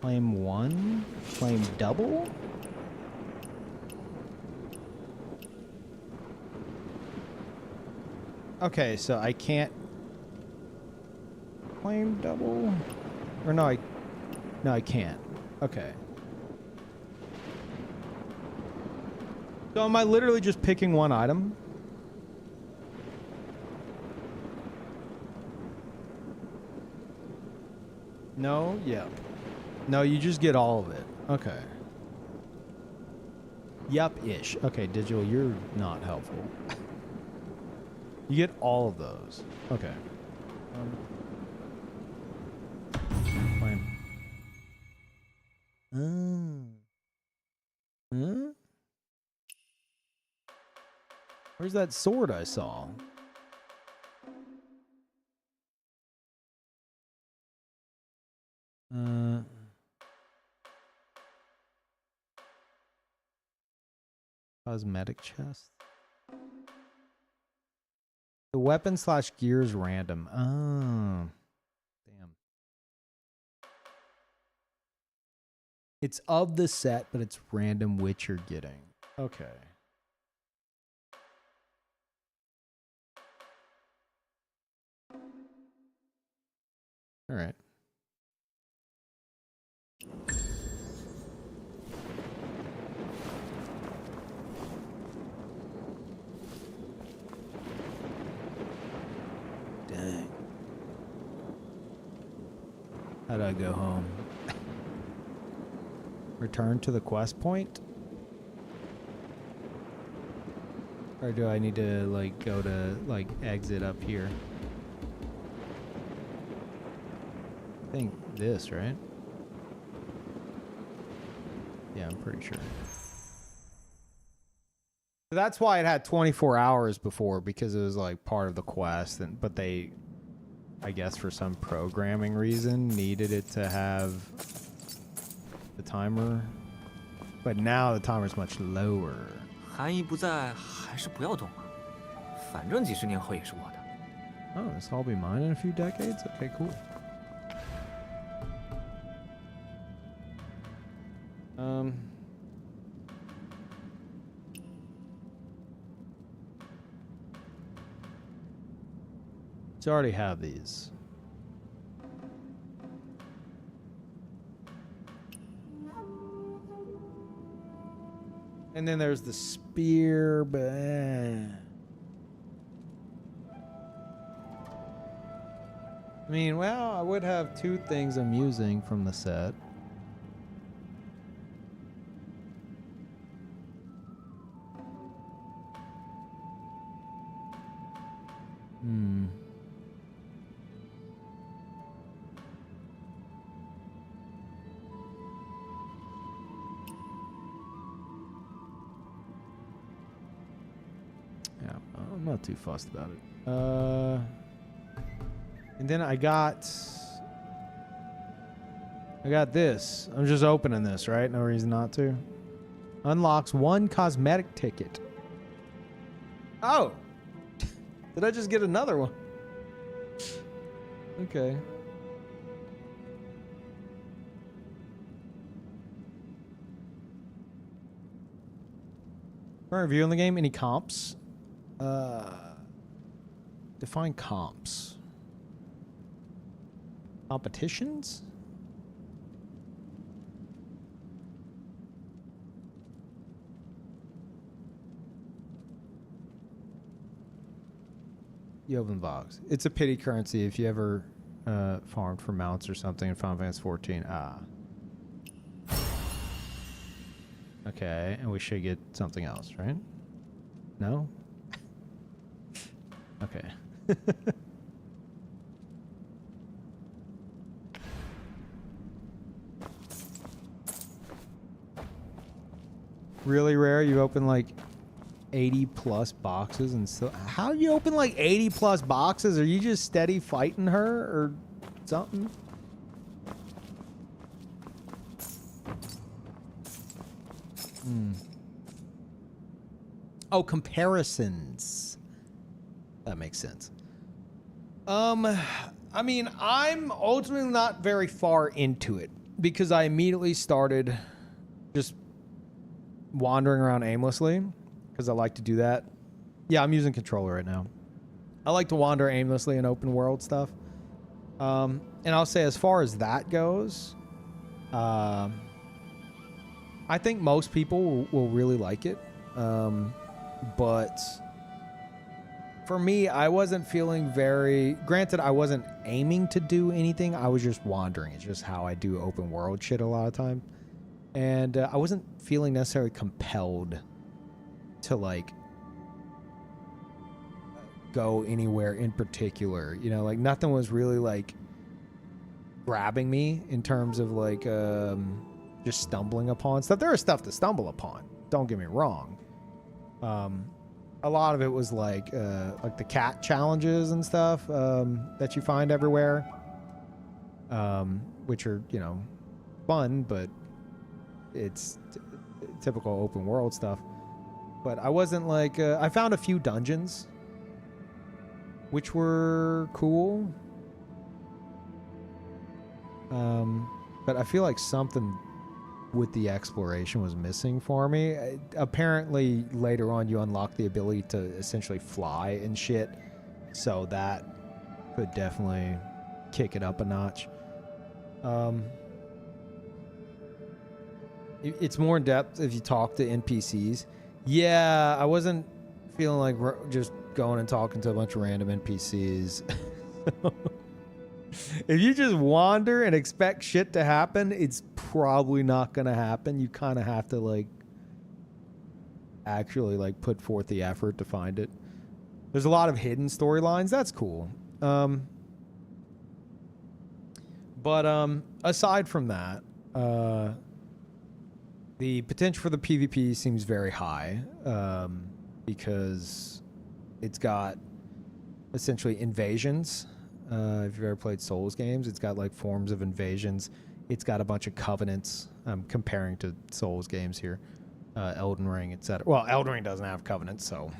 Flame 1? Flame double? Okay, so I can't flame double? Or no, I can't. Okay. So am I literally just picking one item? No? Yeah. No, you just get all of it. Okay. Yup-ish. Okay, Digital, you're not helpful. You get all of those. Okay. Fine. Huh? Where's that sword I saw? Cosmetic chest. The weapon / gears random. Oh. Damn. It's of the set, but it's random which you're getting. Okay. All right. Dang. How do I go home? Return to the quest point? Or do I need to, like, go to, like, exit up here? I think this, right? Yeah, I'm pretty sure. So that's why it had 24 hours before, because it was, like, part of the quest. But they, I guess for some programming reason, needed it to have the timer. But now the timer's much lower. 韩姨不在，还是不要动了。反正几十年后也是我的。Oh, this will all be mine in a few decades? Okay, cool. So I already have these. And then there's the spear, but I mean, well, I would have two things I'm using from the set. Yeah, I'm not too fussed about it. And then I got this. I'm just opening this, right? No reason not to. Unlocks 1 cosmetic ticket. Oh! Did I just get another one? Okay. Current review on the game. Any comps? Define comps. Competitions? Yovan Box. It's a pity currency if you ever farmed for mounts or something in Final Fantasy 14. Ah. Okay, and we should get something else, right? No? Okay. Really rare. You open like 80 plus boxes and still. How do you open like 80 plus boxes? Are you just steady fighting her or something? Oh, comparisons. That makes sense. I mean, I'm ultimately not very far into it. because I immediately started just wandering around aimlessly, because I like to do that. Yeah, I'm using controller right now. I like to wander aimlessly in open world stuff. And I'll say, as far as that goes, I think most people will really like it. But for me, I wasn't feeling very... Granted, I wasn't aiming to do anything. I was just wandering. It's just how I do open world shit a lot of time. And I wasn't feeling necessarily compelled to, like, go anywhere in particular. You know, like, nothing was really, like, grabbing me in terms of, like, just stumbling upon stuff. There is stuff to stumble upon. Don't get me wrong. A lot of it was like the cat challenges and stuff that you find everywhere, which are, you know, fun, but it's typical open world stuff. But I wasn't like I found a few dungeons which were cool, but I feel like something with the exploration was missing for me. Apparently later on you unlock the ability to essentially fly and shit, so that could definitely kick it up a notch. It's more in depth if you talk to NPCs. Yeah, I wasn't feeling like just going and talking to a bunch of random NPCs. If you just wander and expect shit to happen, it's probably not gonna happen. You kind of have to, like, actually, like, put forth the effort to find it. There's a lot of hidden storylines. That's cool. But aside from that, the potential for the PvP seems very high, because it's got essentially invasions. If you've ever played Souls games, it's got, like, forms of invasions. It's got a bunch of covenants. I'm comparing to Souls games here. Elden Ring, etc. Well, Elden Ring doesn't have covenants, so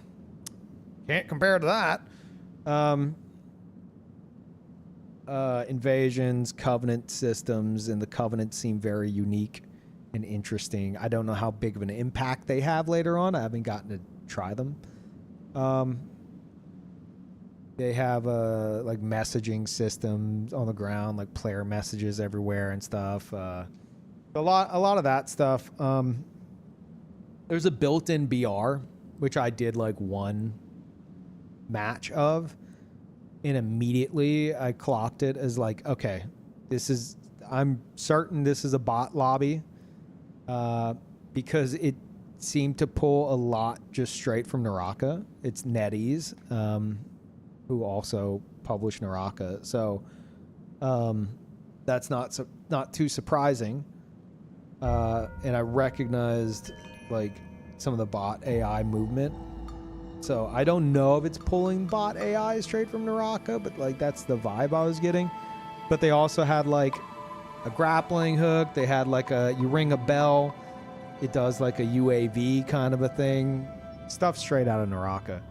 can't compare to that. Invasions, covenant systems, and the covenants seem very unique and interesting. I don't know how big of an impact they have later on. I haven't gotten to try them. They have like messaging systems on the ground, like player messages everywhere and stuff. A lot of that stuff. There's a built-in BR, which I did like one match of, and immediately I clocked it as like, okay, I'm certain this is a bot lobby, because it seemed to pull a lot just straight from Naraka. It's NetEase, who also published Naraka, so that's not too surprising. And I recognized, like, some of the bot AI movement. So I don't know if it's pulling bot AI straight from Naraka, but, like, that's the vibe I was getting. But they also had, like, a grappling hook. They had, like, you ring a bell, it does, like, a UAV kind of a thing. Stuff straight out of Naraka.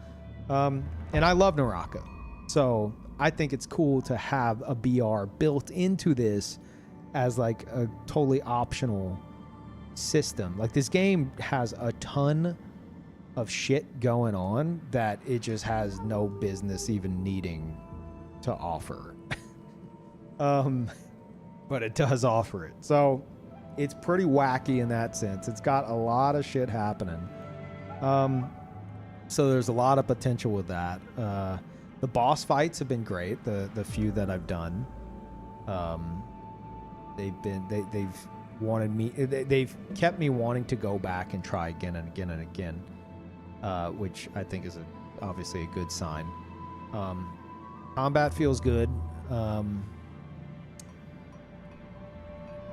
And I love Naraka. So I think it's cool to have a BR built into this as, like, a totally optional system. Like, this game has a ton of shit going on that it just has no business even needing to offer. But it does offer it. So it's pretty wacky in that sense. It's got a lot of shit happening. So there's a lot of potential with that. The boss fights have been great. The few that I've done, they've wanted me. They've kept me wanting to go back and try again and again and again, which I think is obviously a good sign. Combat feels good.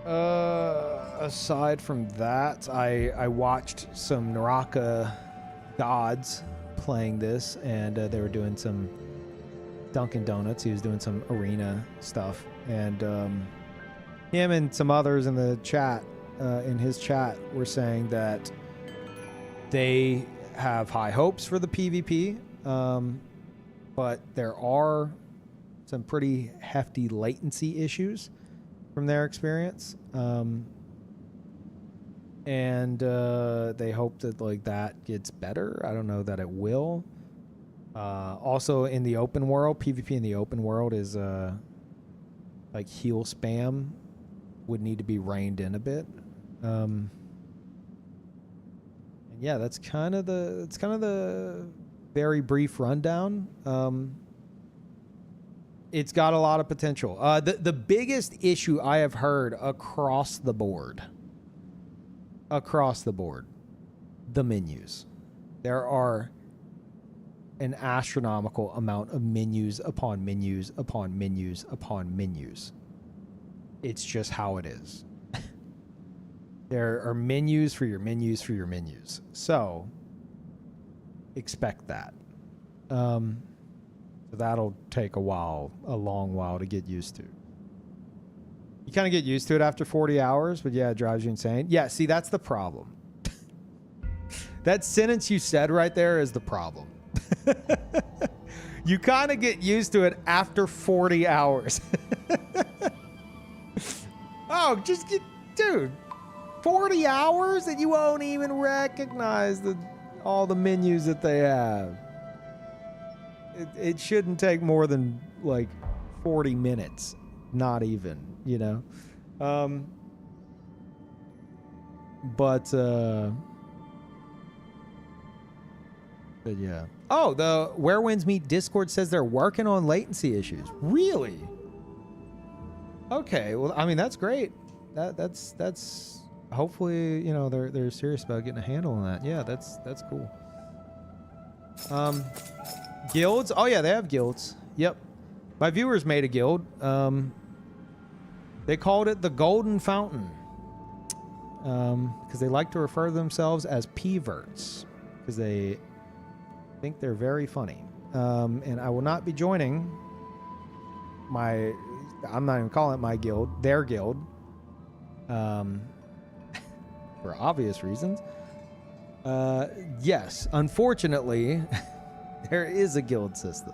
Aside from that, I watched some Naraka gods playing this, and they were doing some Dunkin' Donuts. He was doing some arena stuff, and him and some others in the chat, in his chat, were saying that they have high hopes for the PvP, but there are some pretty hefty latency issues. from their experience. And they hope that like that gets better. I don't know that it will. Also in the open world, PvP in the open world is like heal spam would need to be reined in a bit. And yeah, that's kind of the very brief rundown. It's got a lot of potential. The biggest issue I have heard across the board, the menus. There are an astronomical amount of menus upon menus upon menus upon menus. It's just how it is. There are menus for your menus for your menus. So expect that. So that'll take a long while to get used to. You kind of get used to it after 40 hours, but yeah, it drives you insane. Yeah, see, that's the problem. That sentence you said right there is the problem. You kind of get used to it after 40 hours. Oh, just get, dude, 40 hours and you won't even recognize all the menus that they have. It shouldn't take more than like 40 minutes. Not even, you know. But yeah. Oh, the Where Winds Meet Discord says they're working on latency issues. Really? Okay. Well, I mean, that's great. That's hopefully, you know, they're serious about getting a handle on that. Yeah, that's cool. Guilds? Oh yeah, they have guilds. Yep. My viewers made a guild. They called it the Golden Fountain. Because they like to refer to themselves as Peeverts. Because they think they're very funny. And I will not be joining I'm not even calling it my guild, their guild. For obvious reasons. Yes, unfortunately, there is a guild system.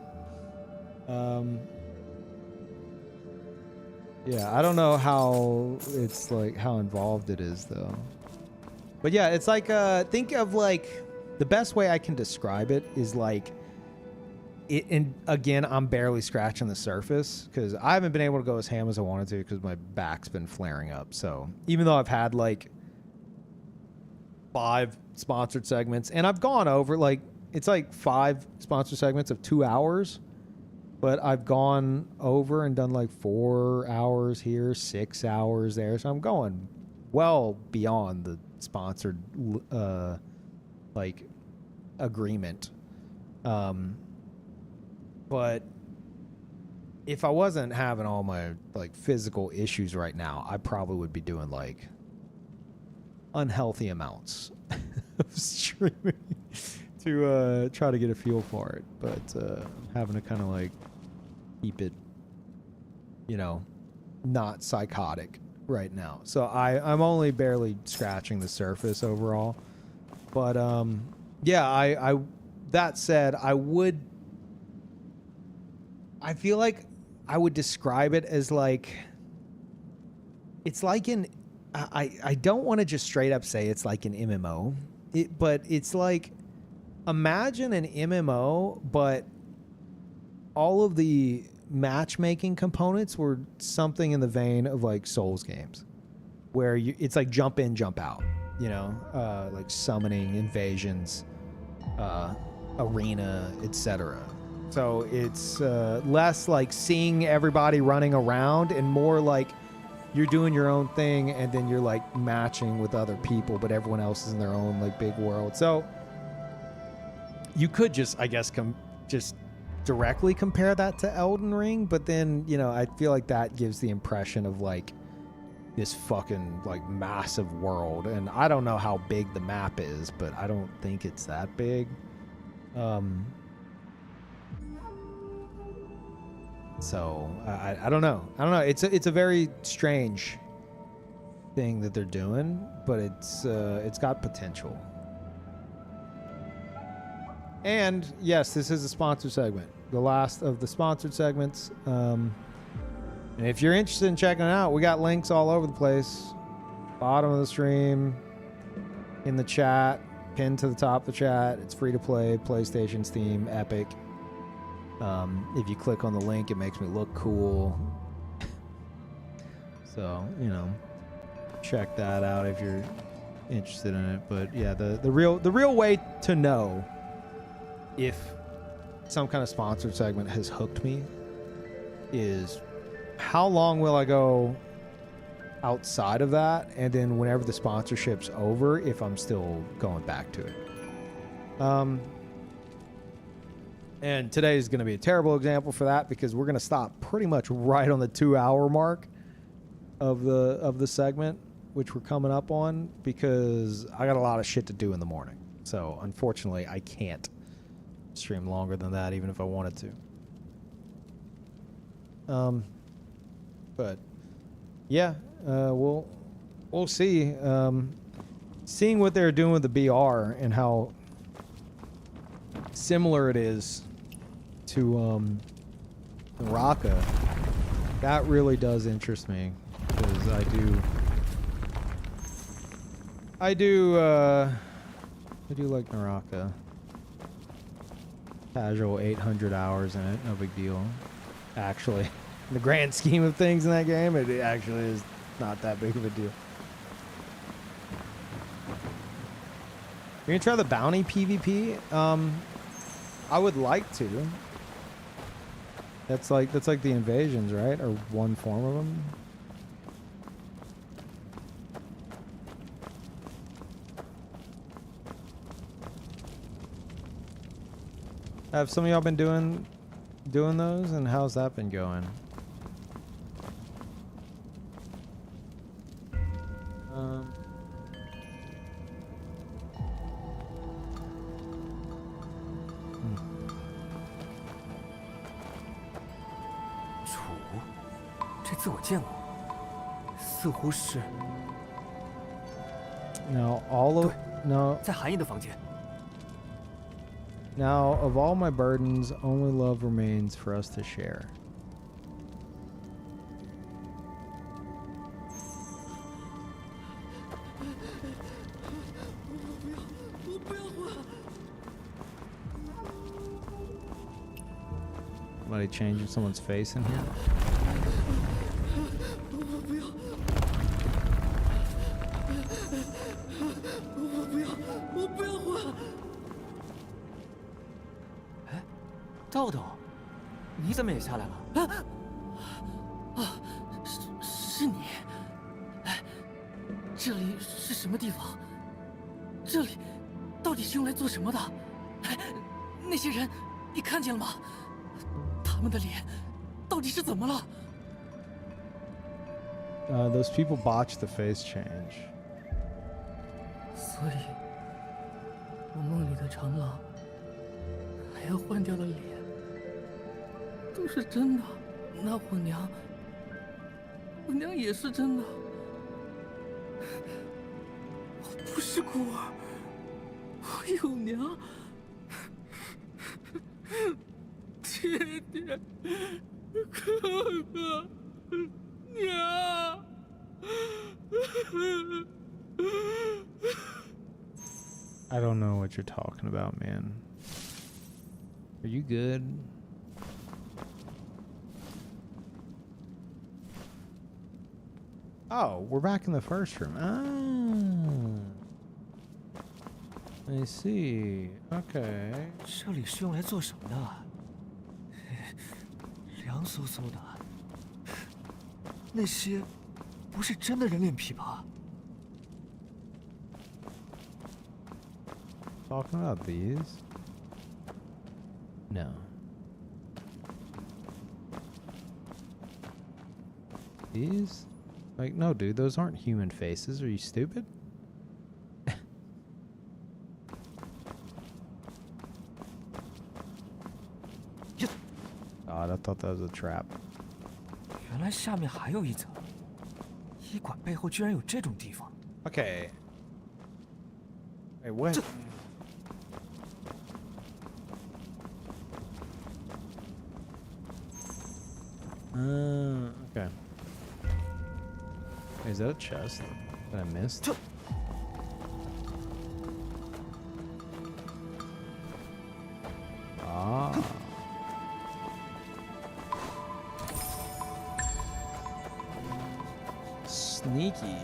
Yeah, I don't know how it's like how involved it is though. But yeah, it's like think of like the best way I can describe it is like it, and again, I'm barely scratching the surface because I haven't been able to go as ham as I wanted to because my back's been flaring up. So even though I've had like 5 sponsored segments and I've gone over like it's like 5 sponsored segments of 2 hours, but I've gone over and done like 4 hours here, 6 hours there. So I'm going well beyond the sponsored like agreement. But if I wasn't having all my like physical issues right now, I probably would be doing like unhealthy amounts of streaming to try to get a feel for it. But I'm having to kind of like keep it, you know, not psychotic right now. So I'm only barely scratching the surface overall. But yeah, I that said, I feel like I would describe it as like it's like I don't want to just straight up say it's like an MMO, but it's like imagine an MMO, but all of the matchmaking components were something in the vein of like Souls games, where it's like jump in, jump out, you know, like summoning, invasions, arena, etc. So it's less like seeing everybody running around and more like you're doing your own thing and then you're like matching with other people, but everyone else is in their own like big world. So you could just, I guess, just directly compare that to Elden Ring, but then, you know, I feel like that gives the impression of like this fucking like massive world. And I don't know how big the map is, but I don't think it's that big. So I don't know. It's a very strange thing that they're doing, but it's got potential. And yes, this is a sponsored segment, the last of the sponsored segments. And if you're interested in checking it out, we got links all over the place. Bottom of the stream, in the chat, pinned to the top of the chat. It's free to play, PlayStation, Steam, Epic. If you click on the link, it makes me look cool. So, you know, check that out if you're interested in it. But yeah, the real way to know if some kind of sponsored segment has hooked me is how long will I go outside of that, and then whenever the sponsorship's over, if I'm still going back to it. And today is going to be a terrible example for that because we're going to stop pretty much right on the 2-hour mark of the segment, which we're coming up on, because I got a lot of shit to do in the morning. So unfortunately, I can't stream longer than that, even if I wanted to. But yeah, we'll see. Seeing what they're doing with the BR and how similar it is to Naraka, that really does interest me, because I do like Naraka. Casual 800 hours in it, no big deal. Actually, in the grand scheme of things in that game, it actually is not that big of a deal. You're gonna try the bounty PvP? I would like to. That's like the invasions, right? Or one form of them. Have some of y'all been doing those, and how's that been going? Now Now, of all my burdens, only love remains for us to share. Somebody changing someone's face in here?豆豆，你怎么也下来了？是你。哎，这里是什么地方？这里到底是用来做什么的？哎，那些人，你看见了吗？他们的脸到底是怎么了？Those people botched the face change. 所以，我梦里的长老还要换掉了脸。都是真的，那我娘也是真的。我不是孤儿，我有娘。爹爹，哥哥，娘。I don't know what you're talking about, man. Are you good? Oh, we're back in the first room. Ah, I see. Okay. 这里是用来做什么的？凉飕飕的。那些不是真的人脸皮吧？ Talking about these? No. These? Like, no, dude, those aren't human faces. Are you stupid? God, I thought that was a trap. 原来下面还有一层，医馆背后居然有这种地方。Okay. Wait, what? Okay. Hey, is that a chest that I missed? Ah. Sneaky.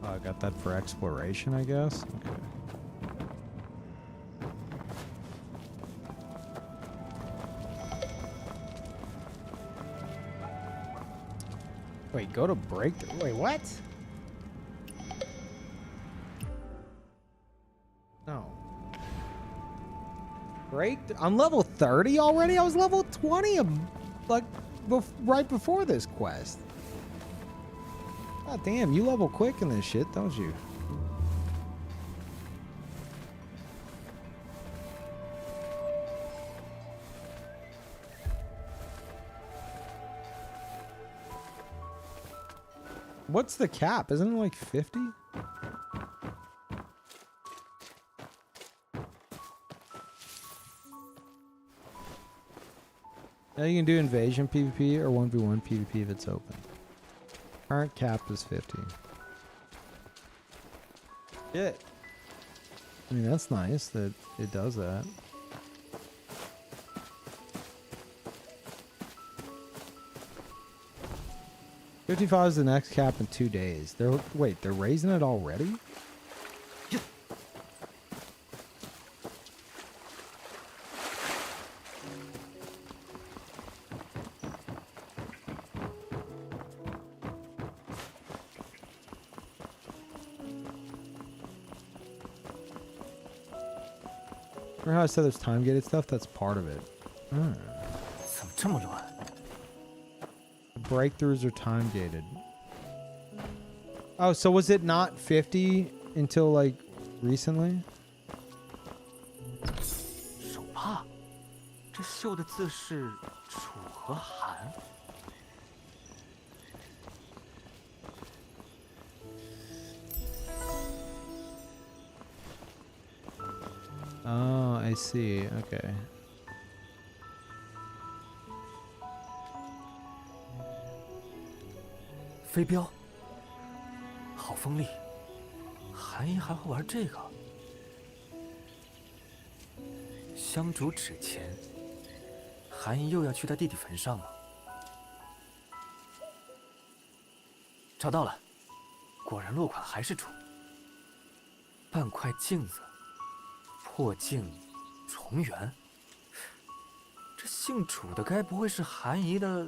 Oh, I got that for exploration, I guess. Okay. Wait, go to breakthrough. Wait, what? No. I'm level 30 already? I was level 20 like right before this quest. God damn, you level quick in this shit, don't you? What's the cap? Isn't it like 50? Now you can do invasion PvP or 1v1 PvP if it's open. Current cap is 50. Yeah. I mean, that's nice that it does that. $55 is the next cap in 2 days. Wait, they're raising it already? Remember how I said there's time gated stuff? That's part of it. Hmm. 怎么这么乱？ Breakthroughs are time gated. Oh, so was it not 50 until like recently? 手帕，这绣的字是楚和韩。 Oh, I see. Okay. 飞镖，好锋利。韩姨还会玩这个。香烛纸钱，韩姨又要去他弟弟坟上了。找到了，果然落款还是楚。半块镜子，破镜重圆。这姓楚的该不会是韩姨的？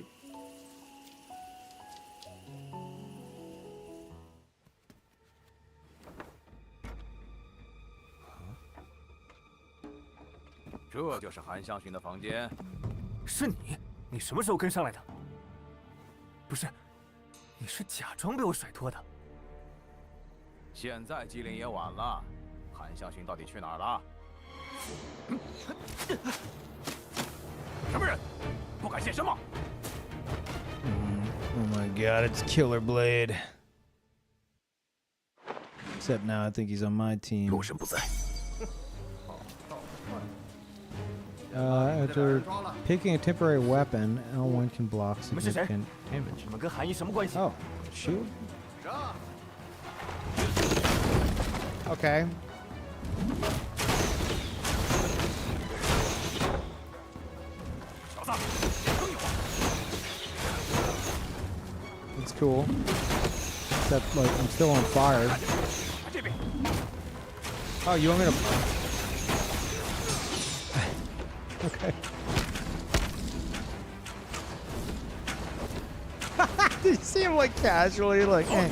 这就是韩香寻的房间。是你？你什么时候跟上来的？不是，你是假装被我甩脱的。现在机灵也晚了，韩香寻到底去哪儿了？什么人？不敢现身吗？ Oh my god, it's Killer Blade. Except now I think he's on my team. 洛神不在。 After picking a temporary weapon, L1 can block significant damage. 你们跟韩姨什么关系？ Oh, shield? Okay. It's cool. Except, like, I'm still on fire. Oh, you want me to... Okay. Did you see him like casually like eh.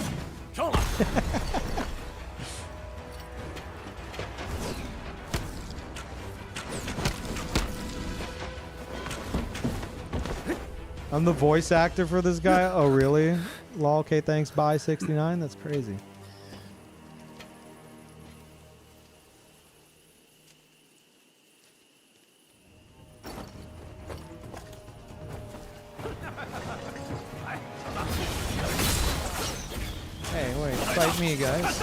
I'm the voice actor for this guy? Oh really? Lol, okay, thanks, bye 69? That's crazy. Fight me, guys.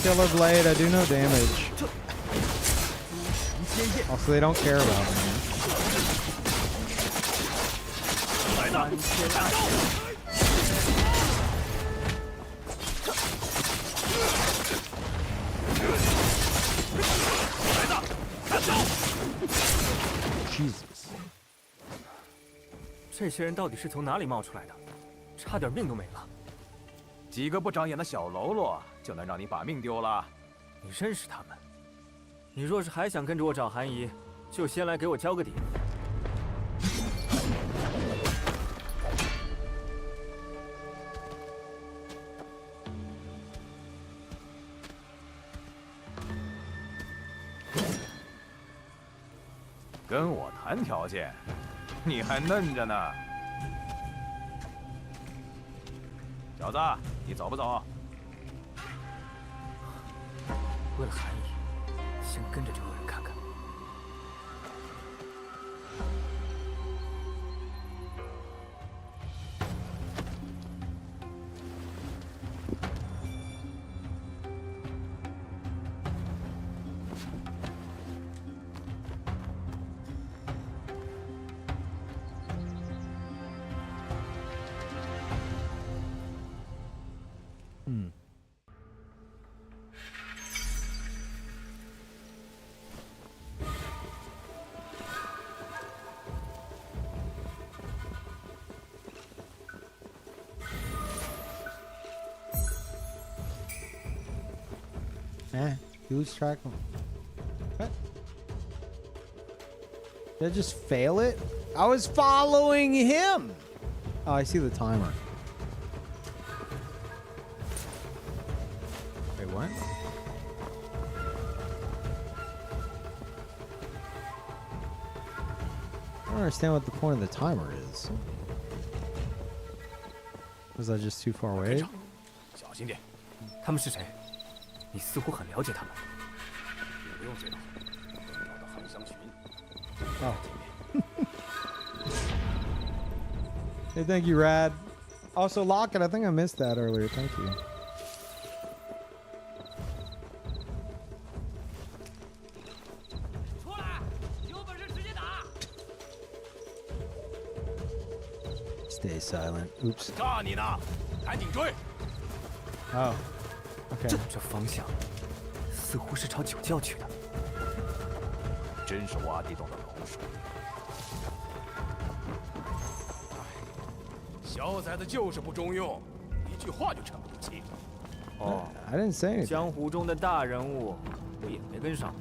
Killer Blade, I do no damage. Also, they don't care about me. Jesus. 这些人到底是从哪里冒出来的？差点命都没了。几个不长眼的小喽啰就能让你把命丢了？你认识他们？你若是还想跟着我找韩姨，就先来给我交个底。跟我谈条件，你还嫩着呢。小子，你走不走？为了韩姨，先跟着这个人看看。You lose track of what? Did I just fail it? I was following him! Oh, I see the timer. Wait, what? I don't understand what the point of the timer is. Was that just too far away? 小心点。他们是谁？你似乎很了解他们。你不用知道，找到韩香群。 Oh. Hey, thank you, Rad. Also, Locket, I think I missed that earlier. Thank you. Stay silent. Oops. 炸你呢！赶紧追！ Oh. Okay. 这方向似乎是朝酒窖去的。真是挖地洞的老鼠。小崽子就是不中用，一句话就沉不住气。哦 I didn't say anything. 江湖中的大人物，我也没跟上。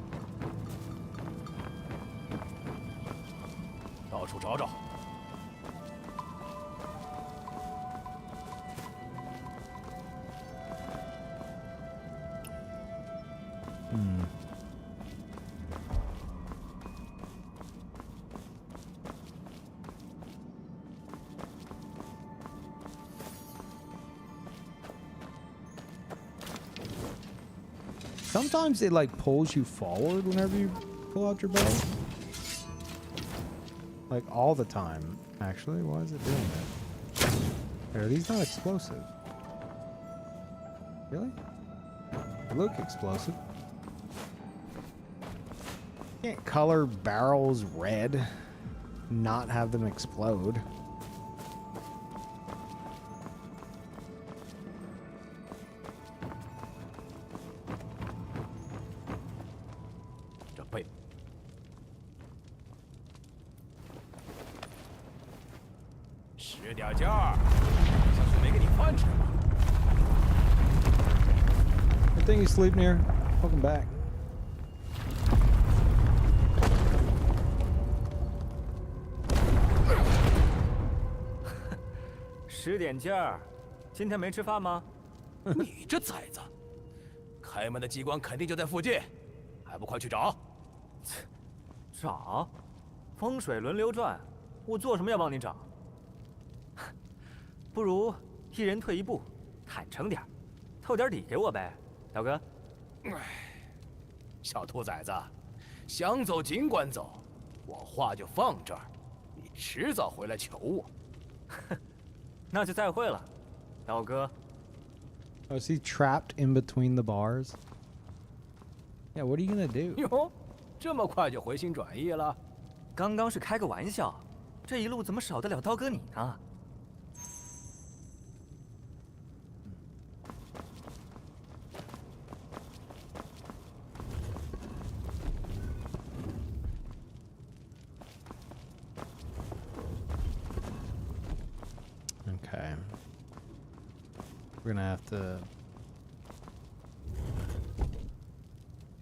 到处找找。 Sometimes it like pulls you forward whenever you pull out your bow. Like all the time, actually. Why is it doing that? Are these not explosive? Really? They look explosive. Can't color barrels red, not have them explode. Good thing you sleep near. Welcome back. 10点劲儿，今天没吃饭吗？你这崽子，开门的机关肯定就在附近，还不快去找？找？风水轮流转，我做什么要帮你找？不如一人退一步，坦诚点，透点底给我呗，大哥。小兔崽子，想走尽管走，我话就放这儿，你迟早回来求我。那就再会了，刀哥。 Oh, is he trapped in between the bars? Yeah, what are you gonna do? 哟，这么快就回心转意了？刚刚是开个玩笑，这一路怎么少得了刀哥你呢？ Okay. We're gonna have to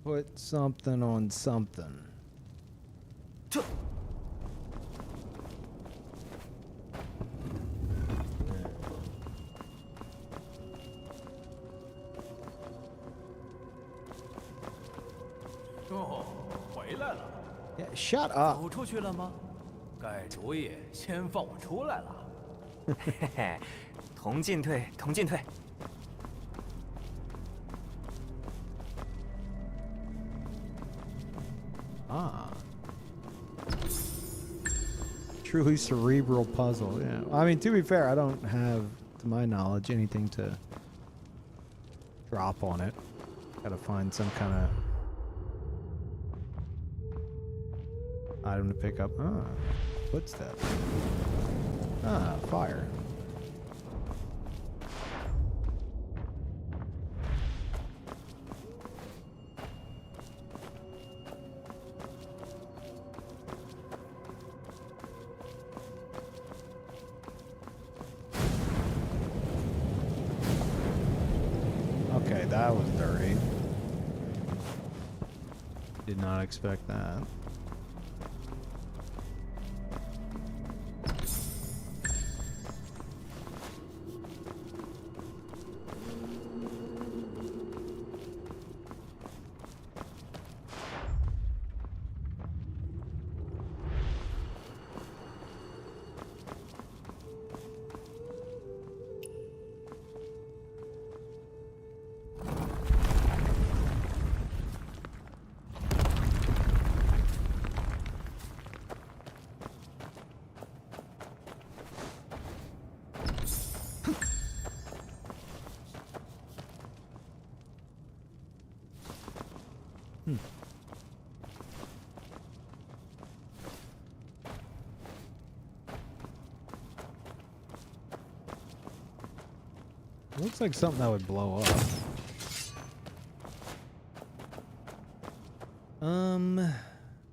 put something on something. 这。 哦，回来了。 Yeah, shut up. 走出去了吗？改主意，先放我出来了。嘿嘿，同进退，同进退。 Ah. Truly cerebral puzzle. Yeah. I mean, to be fair, I don't have, to my knowledge, anything to drop on it. Gotta find some kind of item to pick up. Ah, footsteps. Ah, fire. Okay, that was dirty. Did not expect that. Looks like something that would blow up.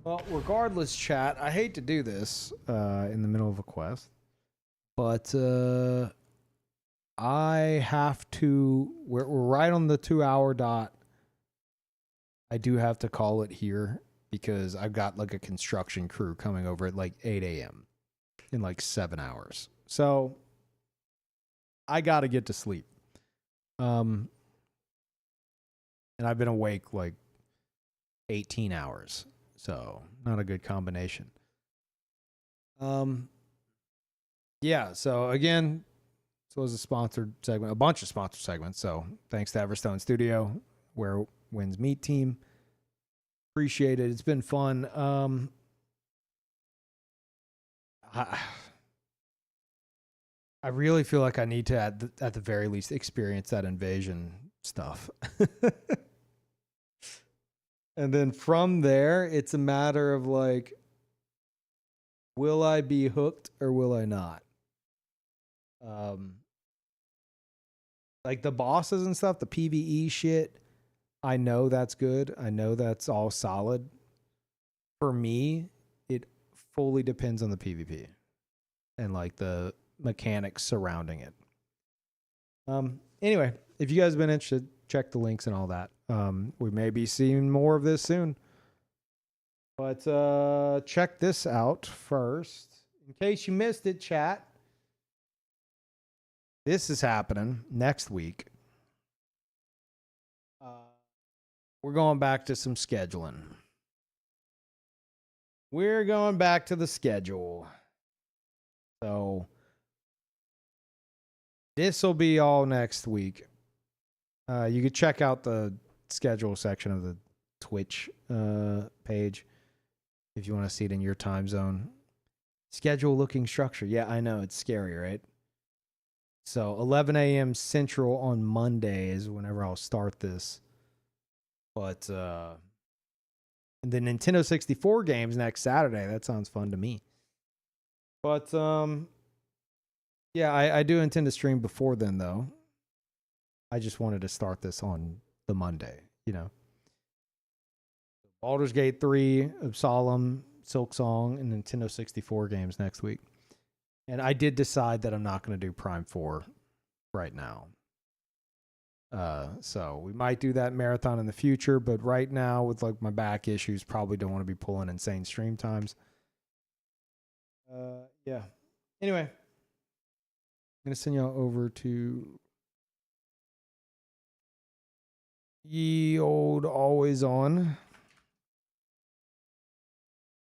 Well, regardless, chat, I hate to do this in the middle of a quest, but I have to. We're right on the 2-hour dot. I do have to call it here because I've got like a construction crew coming over at like 8 a.m. in like 7 hours. So I got to get to sleep. And I've been awake like 18 hours. So not a good combination. Yeah, so again, this was a sponsored segment, a bunch of sponsored segments. So thanks to Everstone Studio, Where Winds Meet team. Appreciate it. It's been fun. I really feel like I need to, at the very least, experience that invasion stuff. And then from there, it's a matter of like, will I be hooked or will I not? Like the bosses and stuff, the PvE shit, I know that's good. I know that's all solid. For me, it fully depends on the PvP and like the mechanics surrounding it. Anyway, if you guys have been interested, check the links and all that. We may be seeing more of this soon. But check this out first. In case you missed it, chat. This is happening next week. We're going back to some scheduling. We're going back to the schedule. So this will be all next week. You could check out the schedule section of the Twitch page if you want to see it in your time zone. Schedule looking structure. Yeah, I know. It's scary, right? So 11 a.m. Central on Monday is whenever I'll start this. But and the Nintendo 64 games next Saturday. That sounds fun to me. But yeah, I do intend to stream before then though. I just wanted to start this on the Monday, you know. Baldur's Gate 3, Absalom, Silk Song, and Nintendo 64 games next week. And I did decide that I'm not going to do Prime 4 right now. So we might do that marathon in the future, but right now with like my back issues, probably don't want to be pulling insane stream times. Yeah. Anyway, I'm going to send y'all over to Ye Old Always On.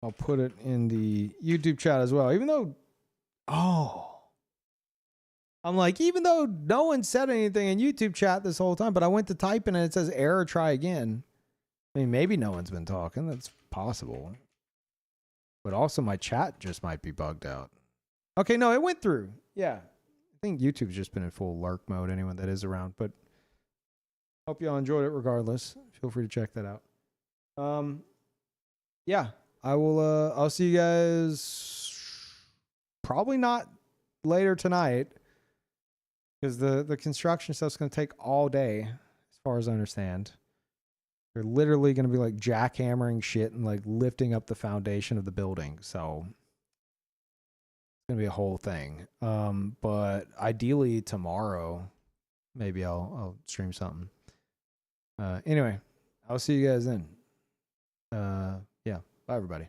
I'll put it in the YouTube chat as well. Even though, I'm like, even though no one said anything in YouTube chat this whole time, but I went to type in and it says error, try again. I mean, maybe no one's been talking. That's possible. But also my chat just might be bugged out. Okay, no, it went through. Yeah. I think YouTube's just been in full lurk mode, anyone that is around. But hope y'all enjoyed it regardless. Feel free to check that out. Yeah. I will I'll see you guys probably not later tonight because the construction stuff's going to take all day as far as I understand. They're literally going to be like jackhammering shit and like lifting up the foundation of the building. So it's going to be a whole thing. But ideally tomorrow maybe I'll stream something. Anyway, I'll see you guys then. Yeah. Bye, everybody.